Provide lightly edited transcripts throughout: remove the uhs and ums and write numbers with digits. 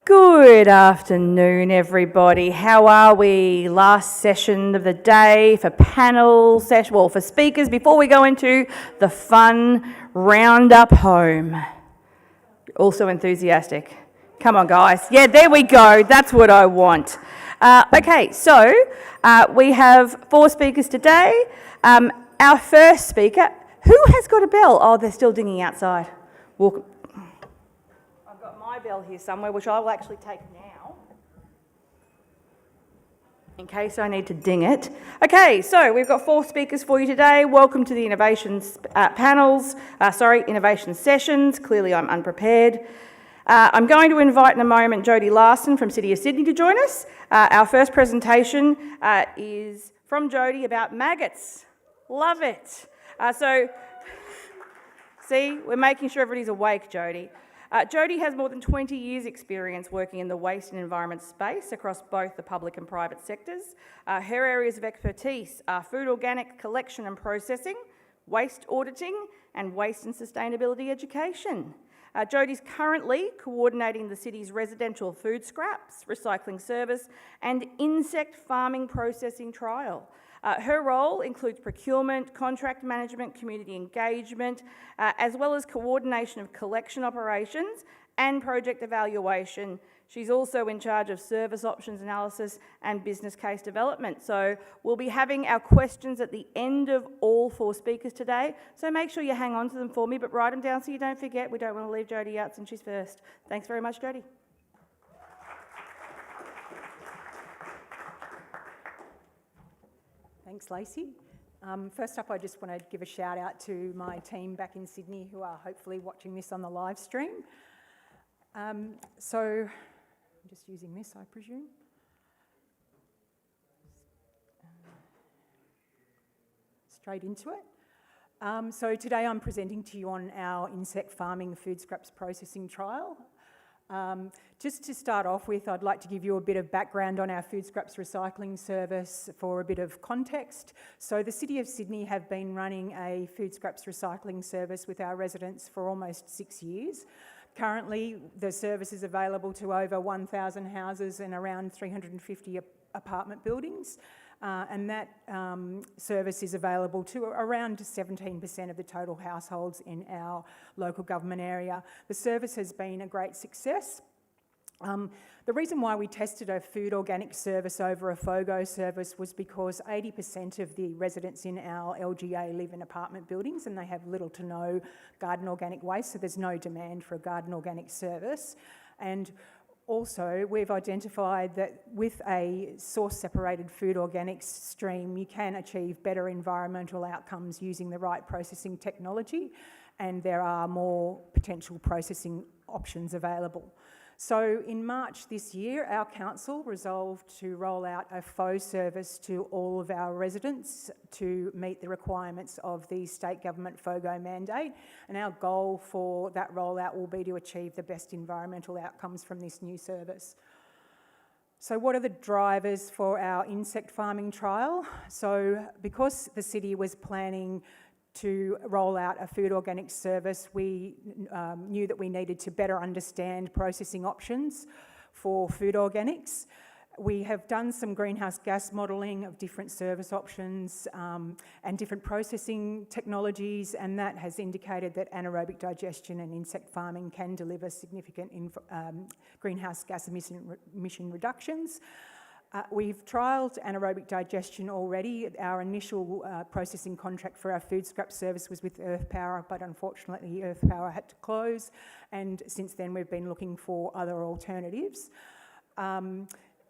Good afternoon, everybody. How are we? Last session of the day for panel session, well, for speakers, before we go into the fun roundup home. Also enthusiastic. Come on, guys. Yeah, there we go. That's what I want. Okay, so we have 4 speakers today. Our first speaker, who has got a bell? Oh, they're still dinging outside. Walk. I've got my bell here somewhere, which I will actually take now, in case I need to ding it. Okay, so we've got 4 speakers for you today. Welcome to the innovation innovation sessions. Clearly I'm unprepared. I'm going to invite in a moment Jodie Larson from City of Sydney to join us. Our first presentation is from Jodie about maggots. Love it. See, we're making sure everybody's awake, Jodie. Jodie has more than 20 years' experience working in the waste and environment space across both the public and private sectors. Her areas of expertise are food organic collection and processing, waste auditing, and waste and sustainability education. Jodie's currently coordinating the city's residential food scraps, recycling service, and insect farming processing trial. Her role includes procurement, contract management, community engagement, as well as coordination of collection operations and project evaluation. She's also in charge of service options analysis and business case development. So we'll be having our questions at the end of all 4 speakers today. So make sure you hang on to them for me, but write them down so you don't forget. We don't want to leave Jodie out since she's first. Thanks very much, Jodie. Thanks, Lacey. First up, I just want to give a shout out to my team back in Sydney who are hopefully watching this on the live stream. So I'm just using this, I presume. Straight into it. So today I'm presenting to you on our insect farming food scraps processing trial. Just to start off with, I'd like to give you a bit of background on our food scraps recycling service for a bit of context. So the City of Sydney have been running a food scraps recycling service with our residents for almost 6 years. Currently, the service is available to over 1,000 houses and around 350 apartment buildings. And that service is available to around 17% of the total households in our local government area. The service has been a great success. The reason why we tested a food organic service over a FOGO service was because 80% of the residents in our LGA live in apartment buildings and they have little to no garden organic waste, so there's no demand for a garden organic service. And also, we've identified that with a source-separated food organics stream, you can achieve better environmental outcomes using the right processing technology, and there are more potential processing options available. So in March this year, our council resolved to roll out a FO service to all of our residents to meet the requirements of the state government FOGO mandate. And our goal for that rollout will be to achieve the best environmental outcomes from this new service. So what are the drivers for our insect farming trial? So because the city was planning to roll out a food organic service, we knew that we needed to better understand processing options for food organics. We have done some greenhouse gas modelling of different service options and different processing technologies, and that has indicated that anaerobic digestion and insect farming can deliver significant greenhouse gas emission reductions. We've trialled anaerobic digestion already. Our initial processing contract for our food scrap service was with Earth Power, but unfortunately Earth Power had to close, and since then we've been looking for other alternatives.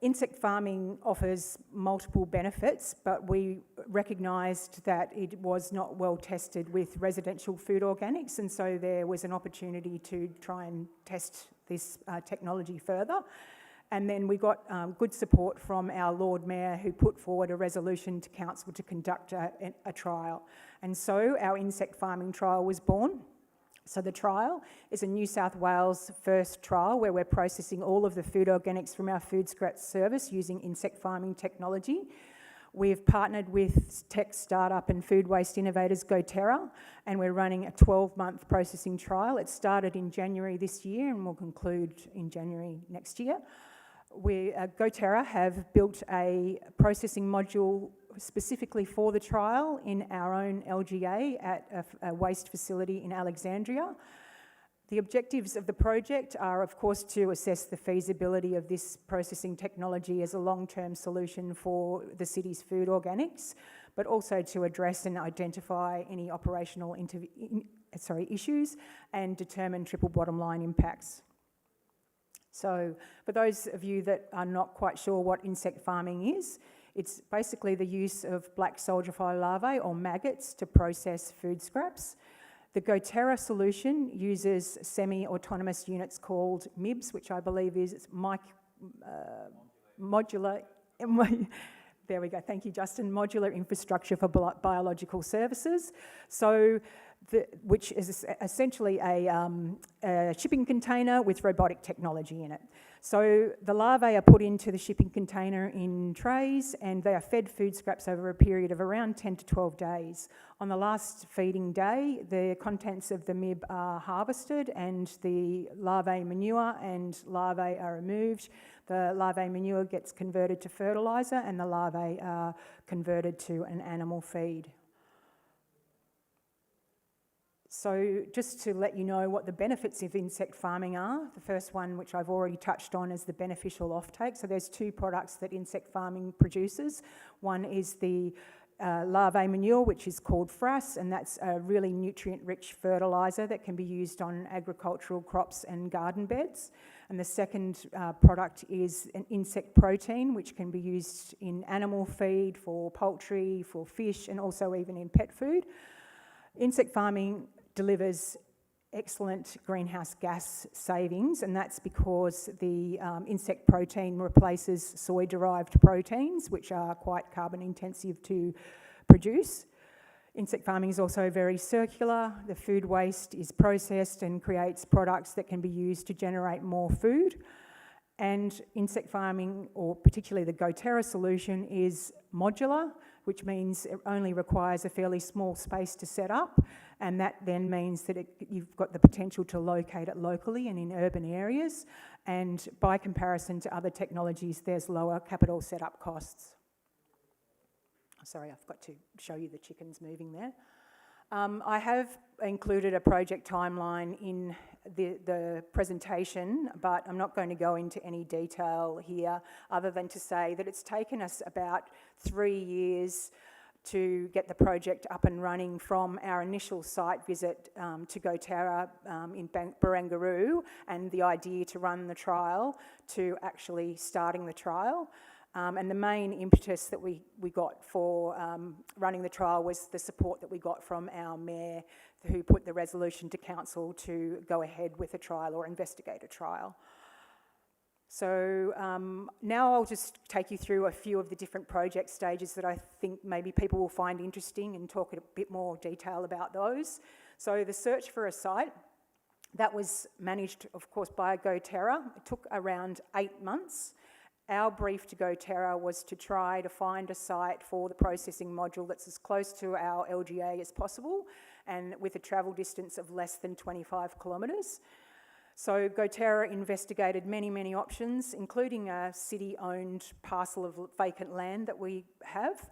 Insect farming offers multiple benefits, but we recognised that it was not well tested with residential food organics, and so there was an opportunity to try and test this technology further. And then we got good support from our Lord Mayor, who put forward a resolution to council to conduct a trial. And so our insect farming trial was born. So the trial is a New South Wales first trial where we're processing all of the food organics from our food scraps service using insect farming technology. We've partnered with tech startup and food waste innovators GoTerra, and we're running a 12-month processing trial. It started in January this year and will conclude in January next year. GoTerra have built a processing module specifically for the trial in our own LGA at a waste facility in Alexandria. The objectives of the project are, of course, to assess the feasibility of this processing technology as a long-term solution for the city's food organics, but also to address and identify any operational issues and determine triple bottom line impacts. So for those of you that are not quite sure what insect farming is, it's basically the use of black soldier fly larvae or maggots to process food scraps. The GoTerra solution uses semi-autonomous units called MIBs, which I believe is modular. There we go. Thank you, Justin. Modular infrastructure for biological services. So, which is essentially a shipping container with robotic technology in it. So the larvae are put into the shipping container in trays, and they are fed food scraps over a period of around 10 to 12 days. On the last feeding day, the contents of the MIB are harvested and the larvae manure and larvae are removed. The larvae manure gets converted to fertiliser and the larvae are converted to an animal feed. So just to let you know what the benefits of insect farming are, the first one, which I've already touched on, is the beneficial offtake. So there's two products that insect farming produces. One is the larvae manure, which is called frass, and that's a really nutrient-rich fertiliser that can be used on agricultural crops and garden beds. And the second product is an insect protein, which can be used in animal feed, for poultry, for fish, and also even in pet food. Insect farming delivers excellent greenhouse gas savings, and that's because the insect protein replaces soy-derived proteins, which are quite carbon intensive to produce. Insect farming is also very circular. The food waste is processed and creates products that can be used to generate more food. And insect farming, or particularly the GoTerra solution, is modular, which means it only requires a fairly small space to set up, and that then means that you've got the potential to locate it locally and in urban areas, and by comparison to other technologies, there's lower capital setup costs. Sorry, I've got to show you the chickens moving there. I have included a project timeline in the presentation, but I'm not going to go into any detail here other than to say that it's taken us about 3 years to get the project up and running from our initial site visit to GoTerra in Barangaroo and the idea to run the trial to actually starting the trial. And the main impetus that we got for running the trial was the support that we got from our mayor, who put the resolution to council to go ahead with a trial or investigate a trial. So now I'll just take you through a few of the different project stages that I think maybe people will find interesting and talk in a bit more detail about those. So the search for a site, that was managed, of course, by GoTerra. It took around 8 months. Our brief to GoTerra was to try to find a site for the processing module that's as close to our LGA as possible and with a travel distance of less than 25 kilometres. So GoTerra investigated many options, including a city-owned parcel of vacant land that we have.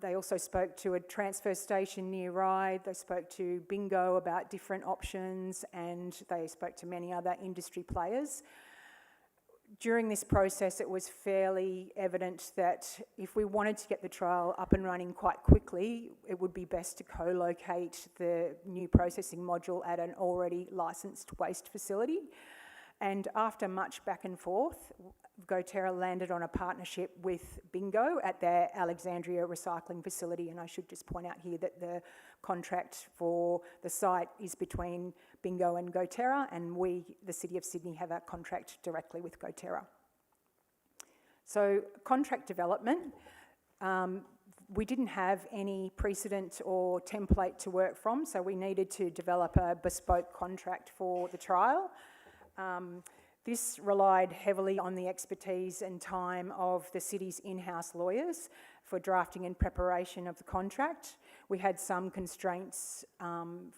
They also spoke to a transfer station near Ryde. They spoke to Bingo about different options, and they spoke to many other industry players. During this process, it was fairly evident that if we wanted to get the trial up and running quite quickly, it would be best to co-locate the new processing module at an already licensed waste facility. And after much back and forth, GoTerra landed on a partnership with Bingo at their Alexandria recycling facility. And I should just point out here that the contract for the site is between Bingo and GoTerra, and we, the City of Sydney, have a contract directly with GoTerra. So contract development, we didn't have any precedent or template to work from, so we needed to develop a bespoke contract for the trial. This relied heavily on the expertise and time of the city's in-house lawyers. for drafting and preparation of the contract. We had some constraints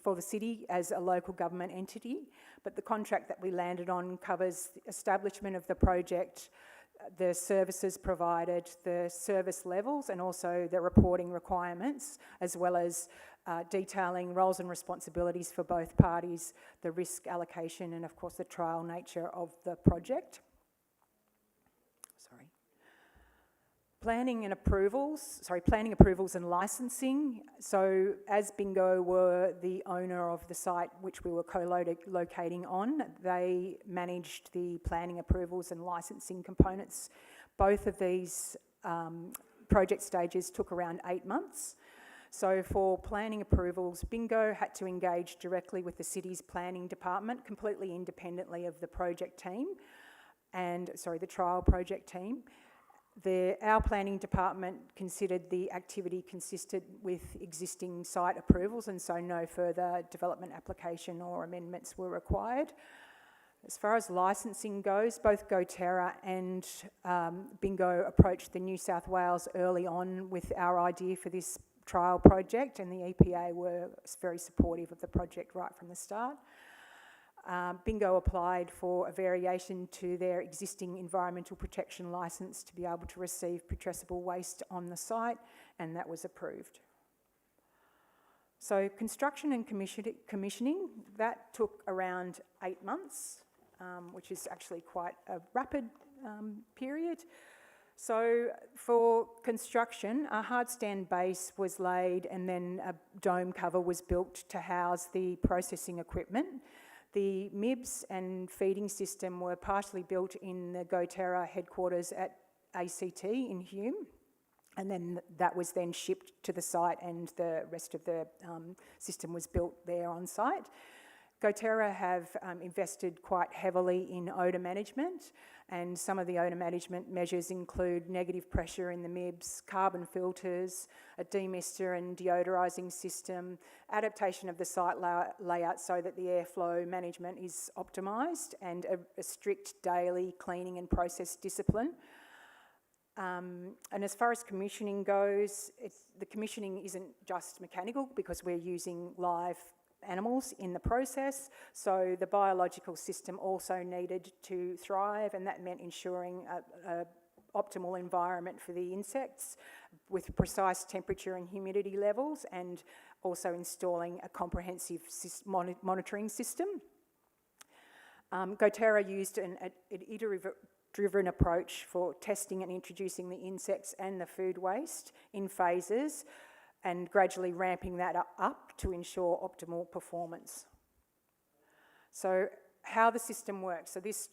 for the city as a local government entity, but the contract that we landed on covers the establishment of the project, the services provided, the service levels, and also the reporting requirements, as well as detailing roles and responsibilities for both parties, the risk allocation, and of course the trial nature of the project. Planning approvals and licensing. So as Bingo were the owner of the site which we were co-locating on, they managed the planning approvals and licensing components. Both of these project stages took around 8 months. So for planning approvals, Bingo had to engage directly with the city's planning department, completely independently of the project team, the trial project team. Our planning department considered the activity consistent with existing site approvals, and so no further development application or amendments were required. As far as licensing goes, both GoTerra and Bingo approached the New South Wales early on with our idea for this trial project, and the EPA were very supportive of the project right from the start. Bingo applied for a variation to their existing environmental protection licence to be able to receive putrescible waste on the site, and that was approved. So construction and commissioning, that took around 8 months, which is actually quite a rapid period. So for construction, a hard stand base was laid and then a dome cover was built to house the processing equipment. The MIBs and feeding system were partially built in the GoTerra headquarters at ACT in Hume, and then that was then shipped to the site, and the rest of the system was built there on site. GoTerra have invested quite heavily in odour management, and some of the odour management measures include negative pressure in the MIBs, carbon filters, a demister and deodorising system, adaptation of the site layout so that the airflow management is optimised, and a strict daily cleaning and process discipline. And as far as commissioning goes, the commissioning isn't just mechanical because we're using live animals in the process, so the biological system also needed to thrive, and that meant ensuring a optimal environment for the insects with precise temperature and humidity levels, and also installing a comprehensive monitoring system. GoTerra used an iterative-driven approach for testing and introducing the insects and the food waste in phases, and gradually ramping that up to ensure optimal performance. So how the system works. So this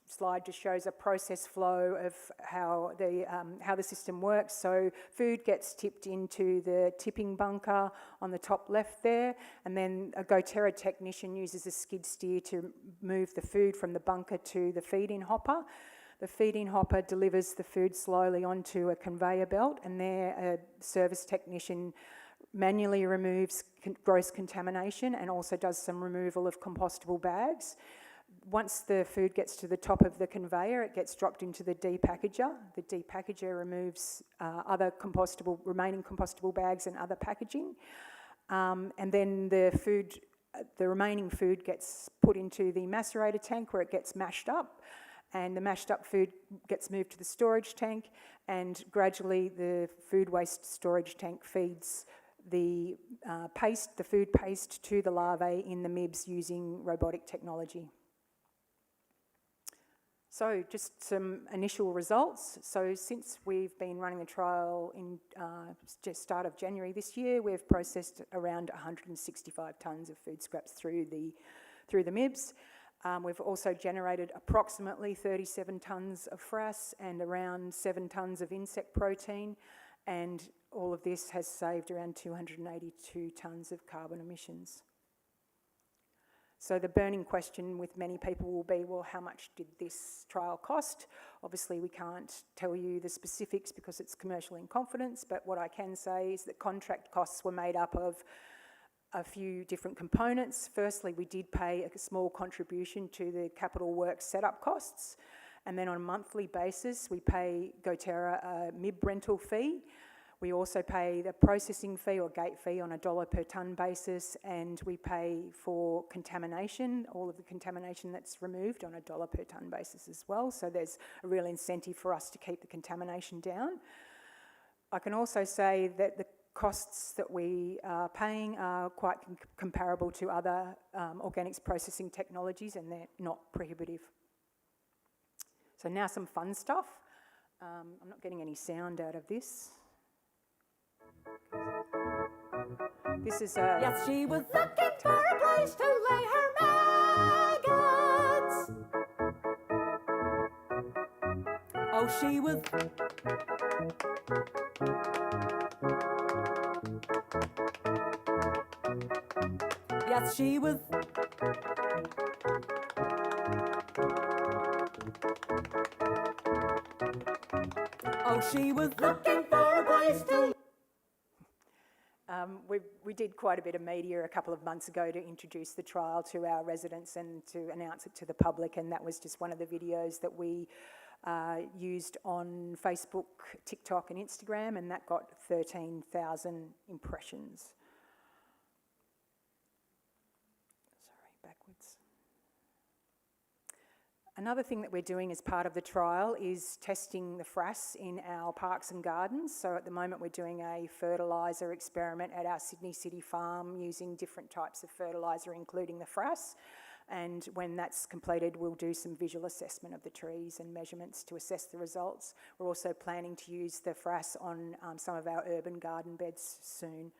slide just shows a process flow of how the system works. So food gets tipped into the tipping bunker on the top left there, and then a GoTerra technician uses a skid steer to move the food from the bunker to the feed-in hopper. The feed-in hopper delivers the food slowly onto a conveyor belt, and there a service technician manually removes gross contamination and also does some removal of compostable bags. Once the food gets to the top of the conveyor, it gets dropped into the depackager. The depackager removes remaining compostable bags and other packaging. And then the remaining food gets put into the macerator tank where it gets mashed up, and the mashed up food gets moved to the storage tank, and gradually the food waste storage tank feeds the food paste to the larvae in the MIBs using robotic technology. So just some initial results. So since we've been running the trial in just start of January this year, we've processed around 165 tonnes of food scraps through the MIBs. We've also generated approximately 37 tonnes of frass and around 7 tonnes of insect protein, and all of this has saved around 282 tonnes of carbon emissions. So the burning question with many people will be, well, how much did this trial cost? Obviously, we can't tell you the specifics because it's commercial in confidence, but what I can say is that contract costs were made up of a few different components. Firstly, we did pay a small contribution to the capital works setup costs, and then on a monthly basis we pay GoTerra a MIB rental fee. We also pay the processing fee or gate fee on $1 per tonne basis, and we pay for contamination, all of the contamination that's removed on $1 per tonne basis as well. So there's a real incentive for us to keep the contamination down. I can also say that the costs that we are paying are quite comparable to other organics processing technologies, and they're not prohibitive. So now some fun stuff. I'm not getting any sound out of this. This is a... Yes, she was looking for a place to lay her maggots. Oh, she was... Yes, she was... Oh, she was looking for a place to... We did quite a bit of media a couple of months ago to introduce the trial to our residents and to announce it to the public, and that was just one of the videos that we used on Facebook, TikTok and Instagram, and that got 13,000 impressions. Sorry, backwards. Another thing that we're doing as part of the trial is testing the frass in our parks and gardens. So at the moment we're doing a fertiliser experiment at our Sydney City farm using different types of fertiliser, including the frass. And when that's completed, we'll do some visual assessment of the trees and measurements to assess the results. We're also planning to use the frass on some of our urban garden beds soon.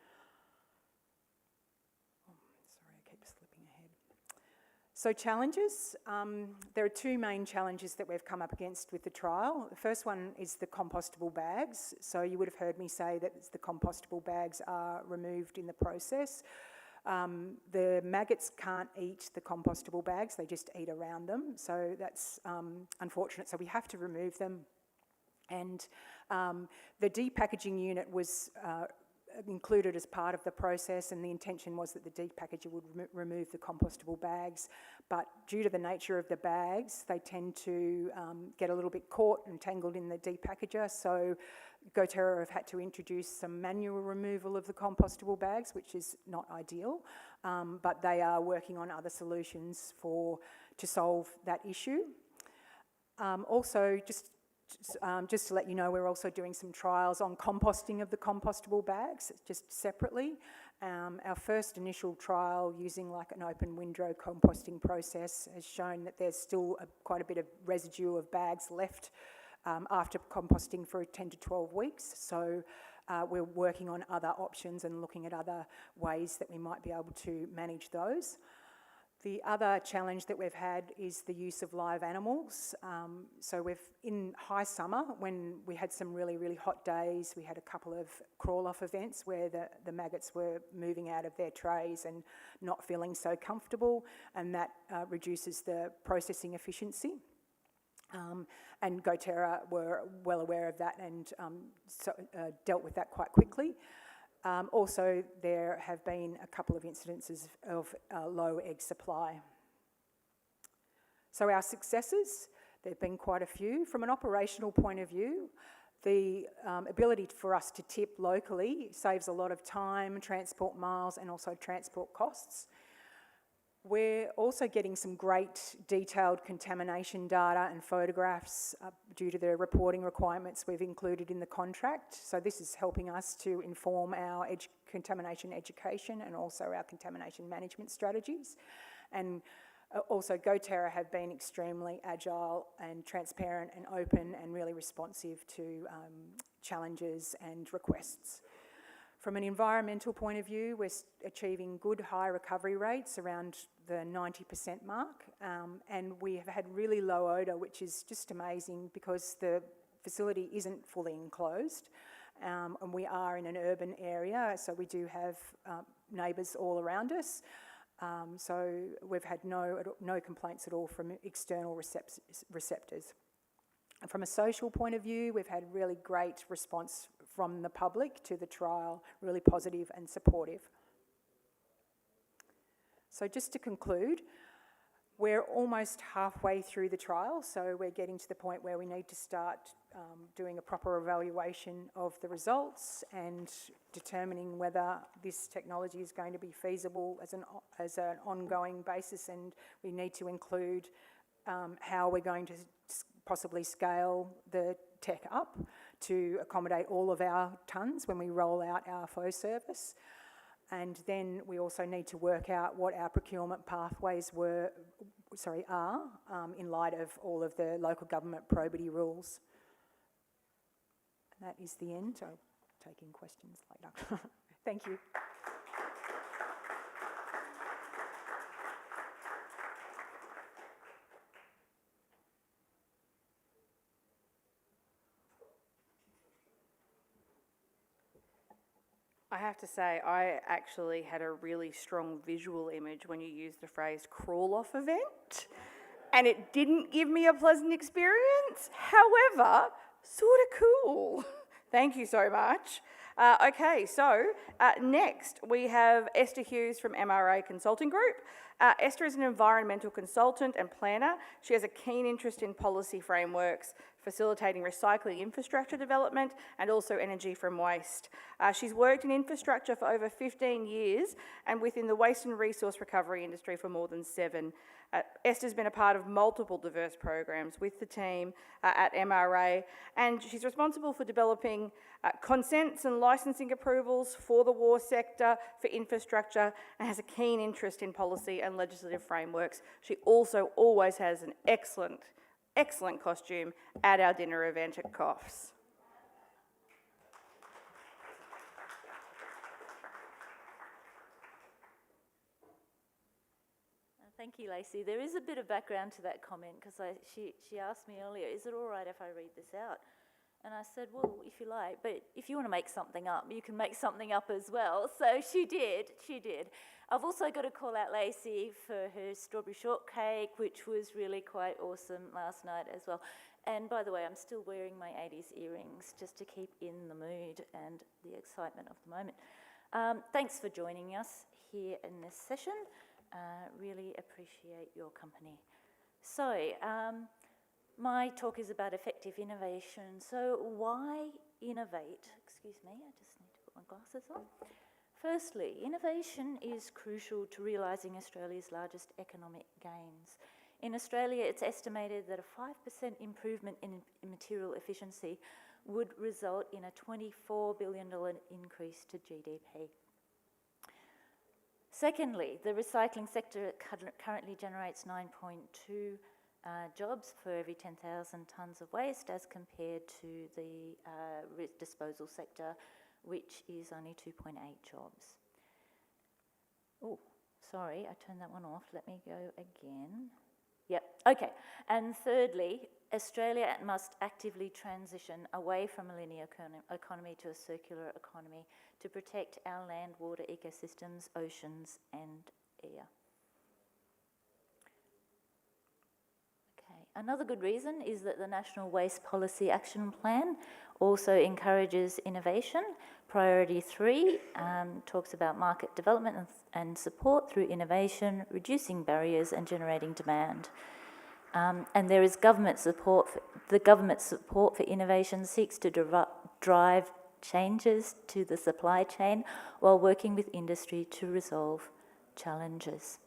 So challenges, there are two main challenges that we've come up against with the trial. The first one is the compostable bags. So you would have heard me say that the compostable bags are removed in the process. The maggots can't eat the compostable bags, they just eat around them. So that's unfortunate, so we have to remove them. And the depackaging unit was included as part of the process, and the intention was that the depackager would remove the compostable bags, but due to the nature of the bags, they tend to get a little bit caught and tangled in the depackager, so GoTerra have had to introduce some manual removal of the compostable bags, which is not ideal, but they are working on other solutions to solve that issue. Also, just to let you know, we're also doing some trials on composting of the compostable bags, just separately. Our first initial trial using like an open windrow composting process has shown that there's still quite a bit of residue of bags left after composting for 10 to 12 weeks. So we're working on other options and looking at other ways that we might be able to manage those. The other challenge that we've had is the use of live animals. So in high summer, when we had some really, really hot days, we had a couple of crawl-off events where the maggots were moving out of their trays and not feeling so comfortable, and that reduces the processing efficiency. And GoTerra were well aware of that and dealt with that quite quickly. Also, there have been a couple of incidences of low egg supply. So our successes, there have been quite a few. From an operational point of view, the ability for us to tip locally saves a lot of time, transport miles, and also transport costs. We're also getting some great detailed contamination data and photographs due to the reporting requirements we've included in the contract. So this is helping us to inform our contamination education and also our contamination management strategies. And also GoTerra have been extremely agile and transparent and open and really responsive to challenges and requests. From an environmental point of view, we're achieving good high recovery rates around the 90% mark, and we have had really low odour, which is just amazing because the facility isn't fully enclosed, and we are in an urban area, so we do have neighbours all around us. So we've had no complaints at all from external receptors. And from a social point of view, we've had really great response from the public to the trial, really positive and supportive. So just to conclude, We're almost halfway through the trial, so we're getting to the point where we need to start doing a proper evaluation of the results and determining whether this technology is going to be feasible as an ongoing basis, and we need to include how we're going to possibly scale the tech up to accommodate all of our tonnes when we roll out our flow service. And then we also need to work out what our procurement pathways are in light of all of the local government probity rules. And that is the end. I'll take in questions later. Thank you. I have to say, I actually had a really strong visual image when you used the phrase crawl-off event, and it didn't give me a pleasant experience. However, sort of cool. Thank you so much. Okay, so next we have Esther Hughes from MRA Consulting Group. Esther is an environmental consultant and planner. She has a keen interest in policy frameworks, facilitating recycling infrastructure development and also energy from waste. She's worked in infrastructure for over 15 years and within the waste and resource recovery industry for more than 7. Esther's been a part of multiple diverse programs with the team at MRA, and she's responsible for developing consents and licensing approvals for the war sector, for infrastructure, and has a keen interest in policy and legislative frameworks. She also always has an excellent costume at our dinner event at COFS. Thank you, Lacey. There is a bit of background to that comment because she asked me earlier, is it all right if I read this out? And I said, well, if you like, but if you want to make something up, you can make something up as well. So she did. I've also got to call out Lacey for her strawberry shortcake, which was really quite awesome last night as well. And by the way, I'm still wearing my 80s earrings just to keep in the mood and the excitement of the moment. Thanks for joining us here in this session. Really appreciate your company. So, my talk is about effective innovation. So why innovate? Excuse me, I just need to put my glasses on. Firstly, innovation is crucial to realising Australia's largest economic gains. In Australia, it's estimated that a 5% improvement in material efficiency would result in a $24 billion increase to GDP. Secondly, the recycling sector currently generates 9.2 jobs for every 10,000 tonnes of waste as compared to the disposal sector, which is only 2.8 jobs. Oh, sorry, I turned that one off. Let me go again. Yep, okay. And thirdly, Australia must actively transition away from a linear economy to a circular economy to protect our land, water, ecosystems, oceans and air. Okay. Another good reason is that the National Waste Policy Action Plan also encourages innovation. Priority 3 talks about market development and support through innovation, reducing barriers and generating demand. And there is government support. The government support for innovation seeks to drive changes to the supply chain while working with industry to resolve challenges.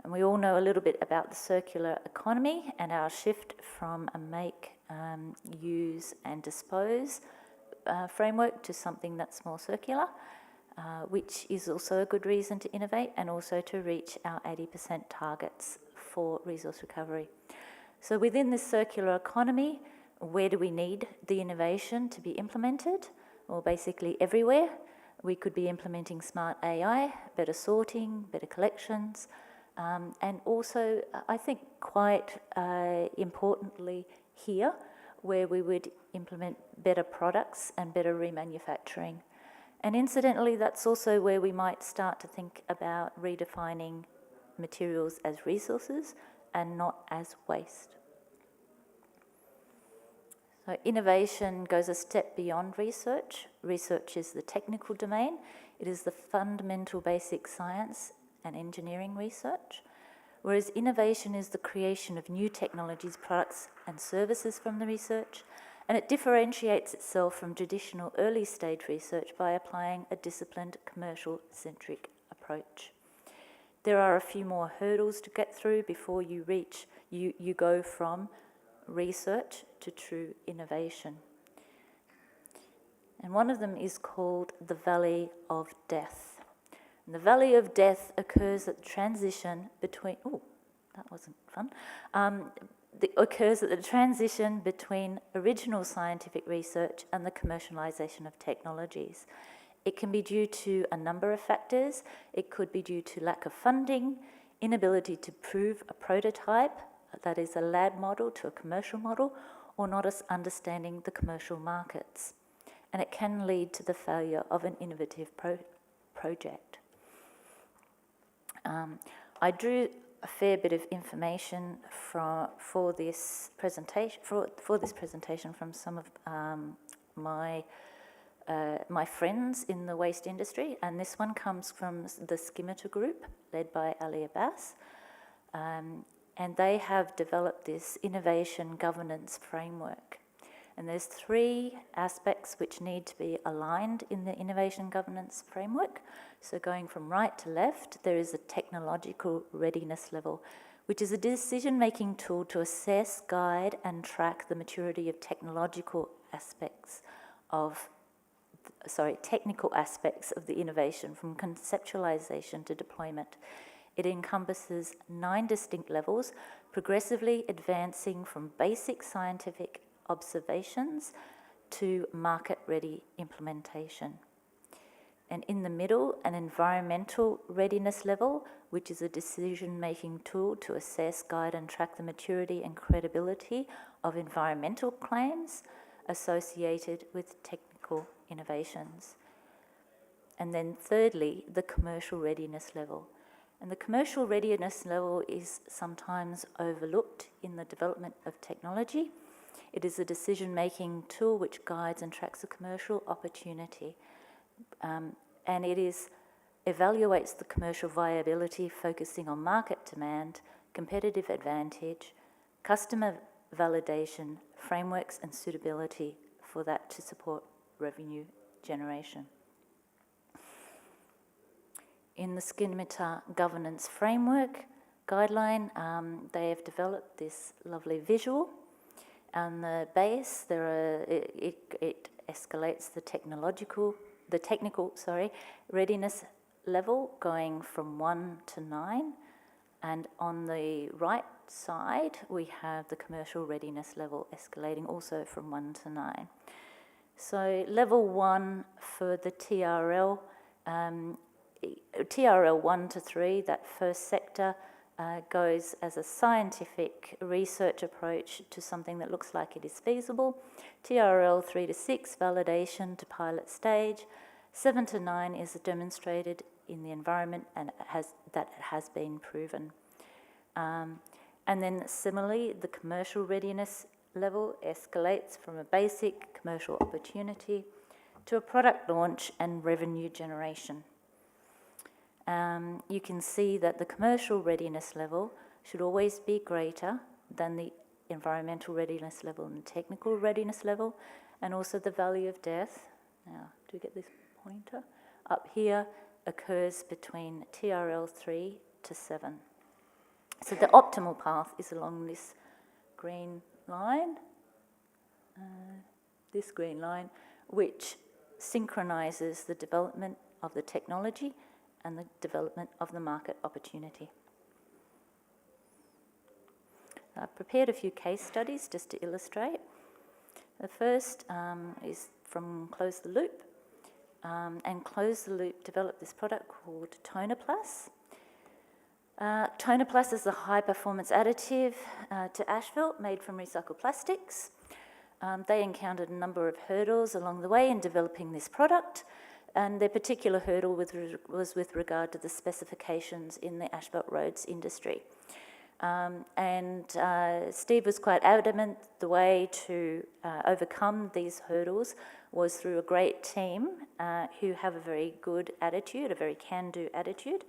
And we all know a little bit about the circular economy and our shift from a make, use and dispose framework to something that's more circular, which is also a good reason to innovate and also to reach our 80% targets for resource recovery. So within this circular economy, where do we need the innovation to be implemented? Well, basically everywhere. We could be implementing smart AI, better sorting, better collections, and also, I think quite importantly here, where we would implement better products and better remanufacturing. And incidentally, that's also where we might start to think about redefining materials as resources and not as waste. So innovation goes a step beyond research. Research is the technical domain. It is the fundamental basic science and engineering research. whereas innovation is the creation of new technologies, products and services from the research, and it differentiates itself from traditional early stage research by applying a disciplined commercial-centric approach. There are a few more hurdles to get through before you go from research to true innovation. And one of them is called the Valley of Death. And the Valley of Death occurs at the transition between, that wasn't fun, occurs at the transition between original scientific research and the commercialisation of technologies. It can be due to a number of factors. It could be due to lack of funding, inability to prove a prototype, that is a lab model to a commercial model, or not understanding the commercial markets. And it can lead to the failure of an innovative project. I drew a fair bit of information for this presentation from some of my friends in the waste industry, and this one comes from the Skimitar Group, led by Ali Abbas, and they have developed this innovation governance framework. And there's 3 aspects which need to be aligned in the innovation governance framework. So going from right to left, there is a technological readiness level, which is a decision-making tool to assess, guide, and track the maturity of technical aspects of the innovation from conceptualization to deployment. It encompasses 9 distinct levels, progressively advancing from basic scientific observations to market-ready implementation. And in the middle, an environmental readiness level, which is a decision-making tool to assess, guide, and track the maturity and credibility of environmental claims associated with technical innovations. And then thirdly, the commercial readiness level. And the commercial readiness level is sometimes overlooked in the development of technology. It is a decision-making tool which guides and tracks a commercial opportunity. And it evaluates the commercial viability, focusing on market demand, competitive advantage, customer validation, frameworks and suitability for that to support revenue generation. In the Skimitar governance framework guideline, they have developed this lovely visual. On the base, it escalates the technical readiness level, going from 1 to 9, and on the right side we have the commercial readiness level escalating also from 1 to 9. So level 1 for the TRL, TRL 1 to 3, that first sector, goes as a scientific research approach to something that looks like it is feasible. TRL 3 to 6, validation to pilot stage. 7 to 9 is demonstrated in the environment and it has been proven. And then similarly, the commercial readiness level escalates from a basic commercial opportunity to a product launch and revenue generation. You can see that the commercial readiness level should always be greater than the environmental readiness level and technical readiness level, and also the Valley of Death. Now, do you get this pointer? Up here occurs between TRL 3 to 7. So the optimal path is along this green line, which synchronizes the development of the technology and the development of the market opportunity. I've prepared a few case studies just to illustrate. The first is from Close the Loop, and Close the Loop developed this product called Tonaplus. Tonaplus is a high-performance additive to asphalt made from recycled plastics. They encountered a number of hurdles along the way in developing this product, and their particular hurdle was with regard to the specifications in the asphalt roads industry. Steve was quite adamant the way to overcome these hurdles was through a great team who have a very good attitude, a very can-do attitude,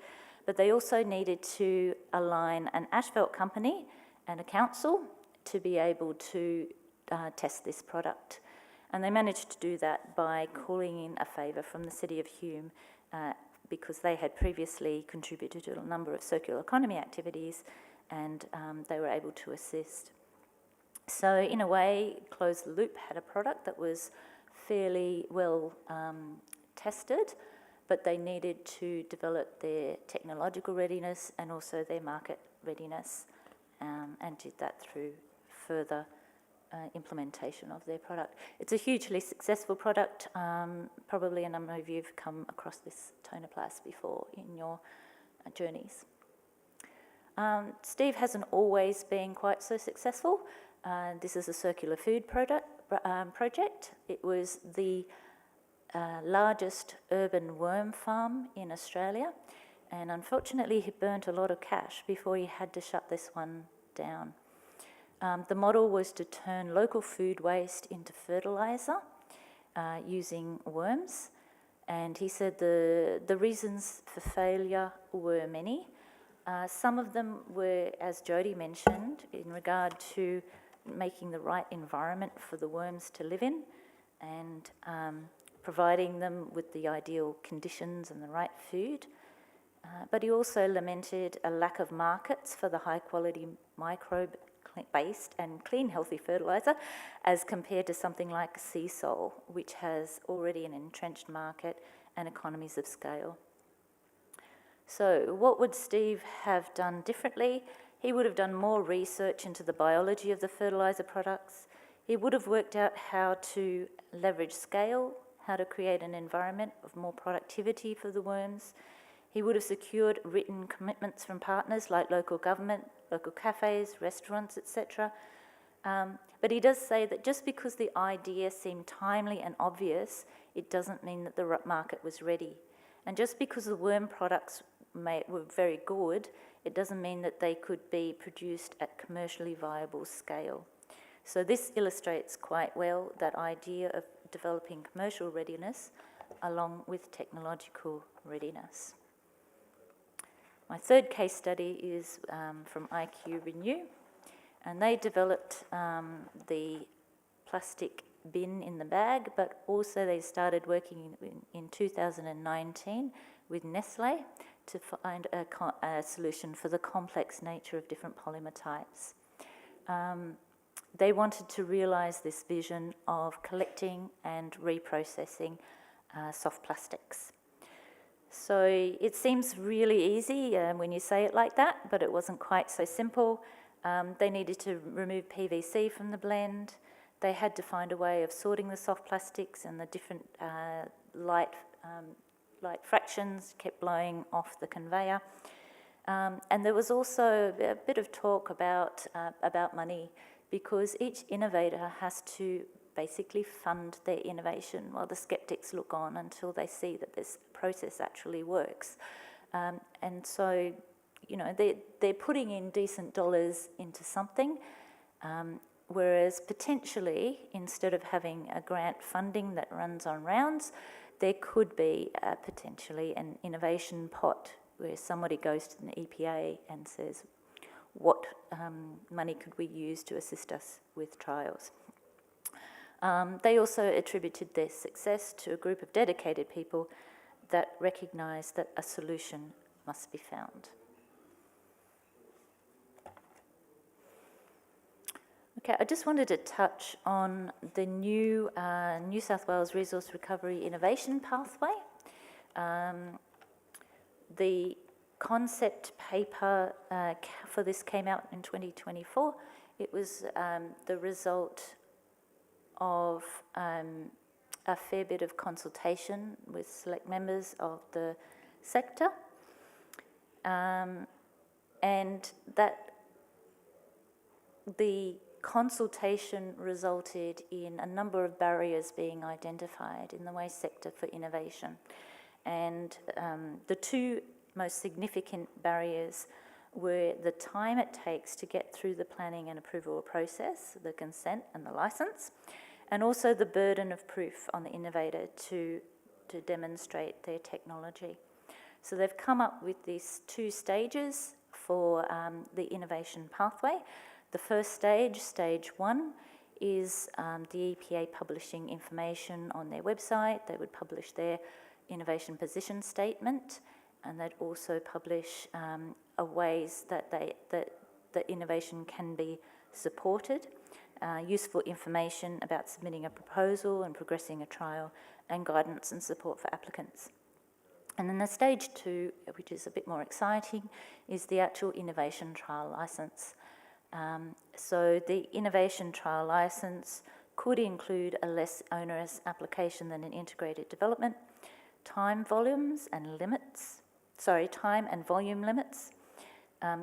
but they also needed to align an asphalt company and a council to be able to test this product. And they managed to do that by calling in a favour from the City of Hume because they had previously contributed to a number of circular economy activities, and they were able to assist. So in a way, Close the Loop had a product that was fairly well tested, but they needed to develop their technological readiness and also their market readiness, and did that through further implementation of their product. It's a hugely successful product. Probably a number of you have come across this Tonoplast before in your journeys. Steve hasn't always been quite so successful. This is a circular food project. It was the largest urban worm farm in Australia, and unfortunately he burnt a lot of cash before he had to shut this one down. The model was to turn local food waste into fertiliser using worms, and he said the reasons for failure were many. Some of them were, as Jody mentioned, in regard to making the right environment for the worms to live in, and providing them with the ideal conditions and the right food. But he also lamented a lack of markets for the high-quality microbe-based and clean, healthy fertiliser as compared to something like Seasol, which has already an entrenched market and economies of scale. So what would Steve have done differently? He would have done more research into the biology of the fertiliser products. He would have worked out how to leverage scale, how to create an environment of more productivity for the worms. He would have secured written commitments from partners like local government, local cafes, restaurants, etc. But he does say that just because the idea seemed timely and obvious, it doesn't mean that the market was ready. And just because the worm products were very good, it doesn't mean that they could be produced at commercially viable scale. So this illustrates quite well that idea of developing commercial readiness along with technological readiness. My third case study is from IQ Renew, and they developed the plastic bin in the bag, but also they started working in 2019 with Nestle to find a solution for the complex nature of different polymer types. They wanted to realise this vision of collecting and reprocessing soft plastics. So it seems really easy when you say it like that, but it wasn't quite so simple. They needed to remove PVC from the blend. They had to find a way of sorting the soft plastics, and the different light fractions kept blowing off the conveyor. And there was also a bit of talk about money, because each innovator has to basically fund their innovation while the skeptics look on until they see that this process actually works. And so, you know, they're putting in decent dollars into something, whereas potentially, instead of having a grant funding that runs on rounds, there could be potentially an innovation pot where somebody goes to the EPA and says, what money could we use to assist us with trials? They also attributed their success to a group of dedicated people that recognised that a solution must be found. Okay, I just wanted to touch on the new New South Wales Resource Recovery Innovation Pathway. The concept paper for this came out in 2024. It was the result of a fair bit of consultation with select members of the sector, and that the consultation resulted in a number of barriers being identified in the waste sector for innovation. And the two most significant barriers were the time it takes to get through the planning and approval process, the consent and the licence, and also the burden of proof on the innovator to demonstrate their technology. So they've come up with these 2 stages for the innovation pathway. The first stage, stage 1, is the EPA publishing information on their website. They would publish their innovation position statement, and they'd also publish ways that that innovation can be supported, useful information about submitting a proposal and progressing a trial, and guidance and support for applicants. And then the stage 2, which is a bit more exciting, is the actual innovation trial licence. So the innovation trial licence could include a less onerous application than an integrated development, time and volume limits,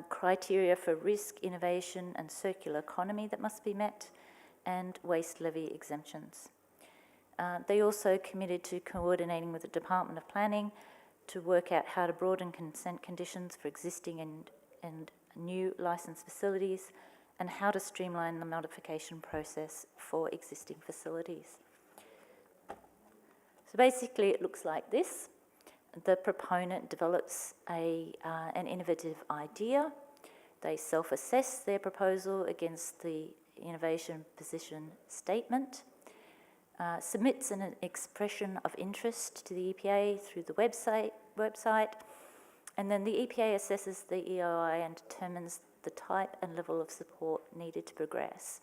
criteria for risk, innovation and circular economy that must be met, and waste levy exemptions. They also committed to coordinating with the Department of Planning to work out how to broaden consent conditions for existing and new licensed facilities, and how to streamline the notification process for existing facilities. So basically it looks like this. The proponent develops an innovative idea. They self-assess their proposal against the innovation position statement, submits an expression of interest to the EPA through the website, and then the EPA assesses the EOI and determines the type and level of support needed to progress.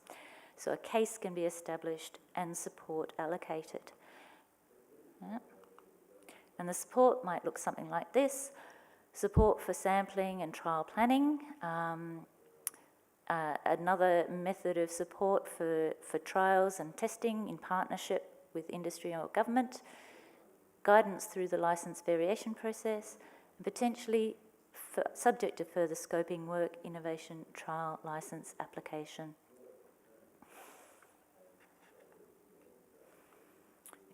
So a case can be established and support allocated. Yeah. And the support might look something like this: support for sampling and trial planning, another method of support for trials and testing in partnership with industry or government, guidance through the licence variation process, and potentially, subject to further scoping work, innovation trial licence application.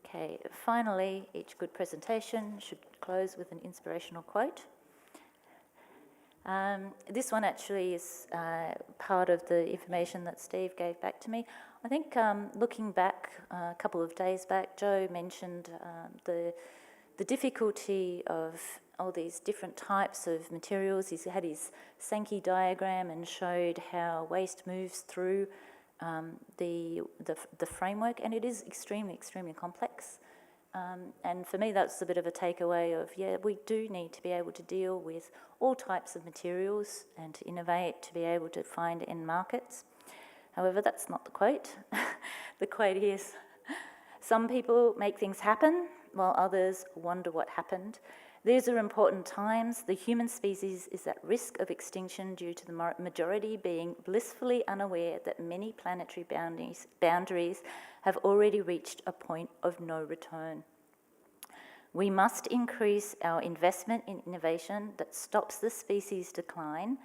Okay, finally, each good presentation should close with an inspirational quote. This one actually is part of the information that Steve gave back to me. I think looking back a couple of days back, Joe mentioned the difficulty of all these different types of materials. He's had his Sankey diagram and showed how waste moves through the framework, and it is extremely complex. And for me, that's a bit of a takeaway of, yeah, we do need to be able to deal with all types of materials and to innovate to be able to find end markets. However, that's not the quote. The quote is, some people make things happen while others wonder what happened. These are important times. The human species is at risk of extinction due to the majority being blissfully unaware that many planetary boundaries have already reached a point of no return. We must increase our investment in innovation that stops the species decline,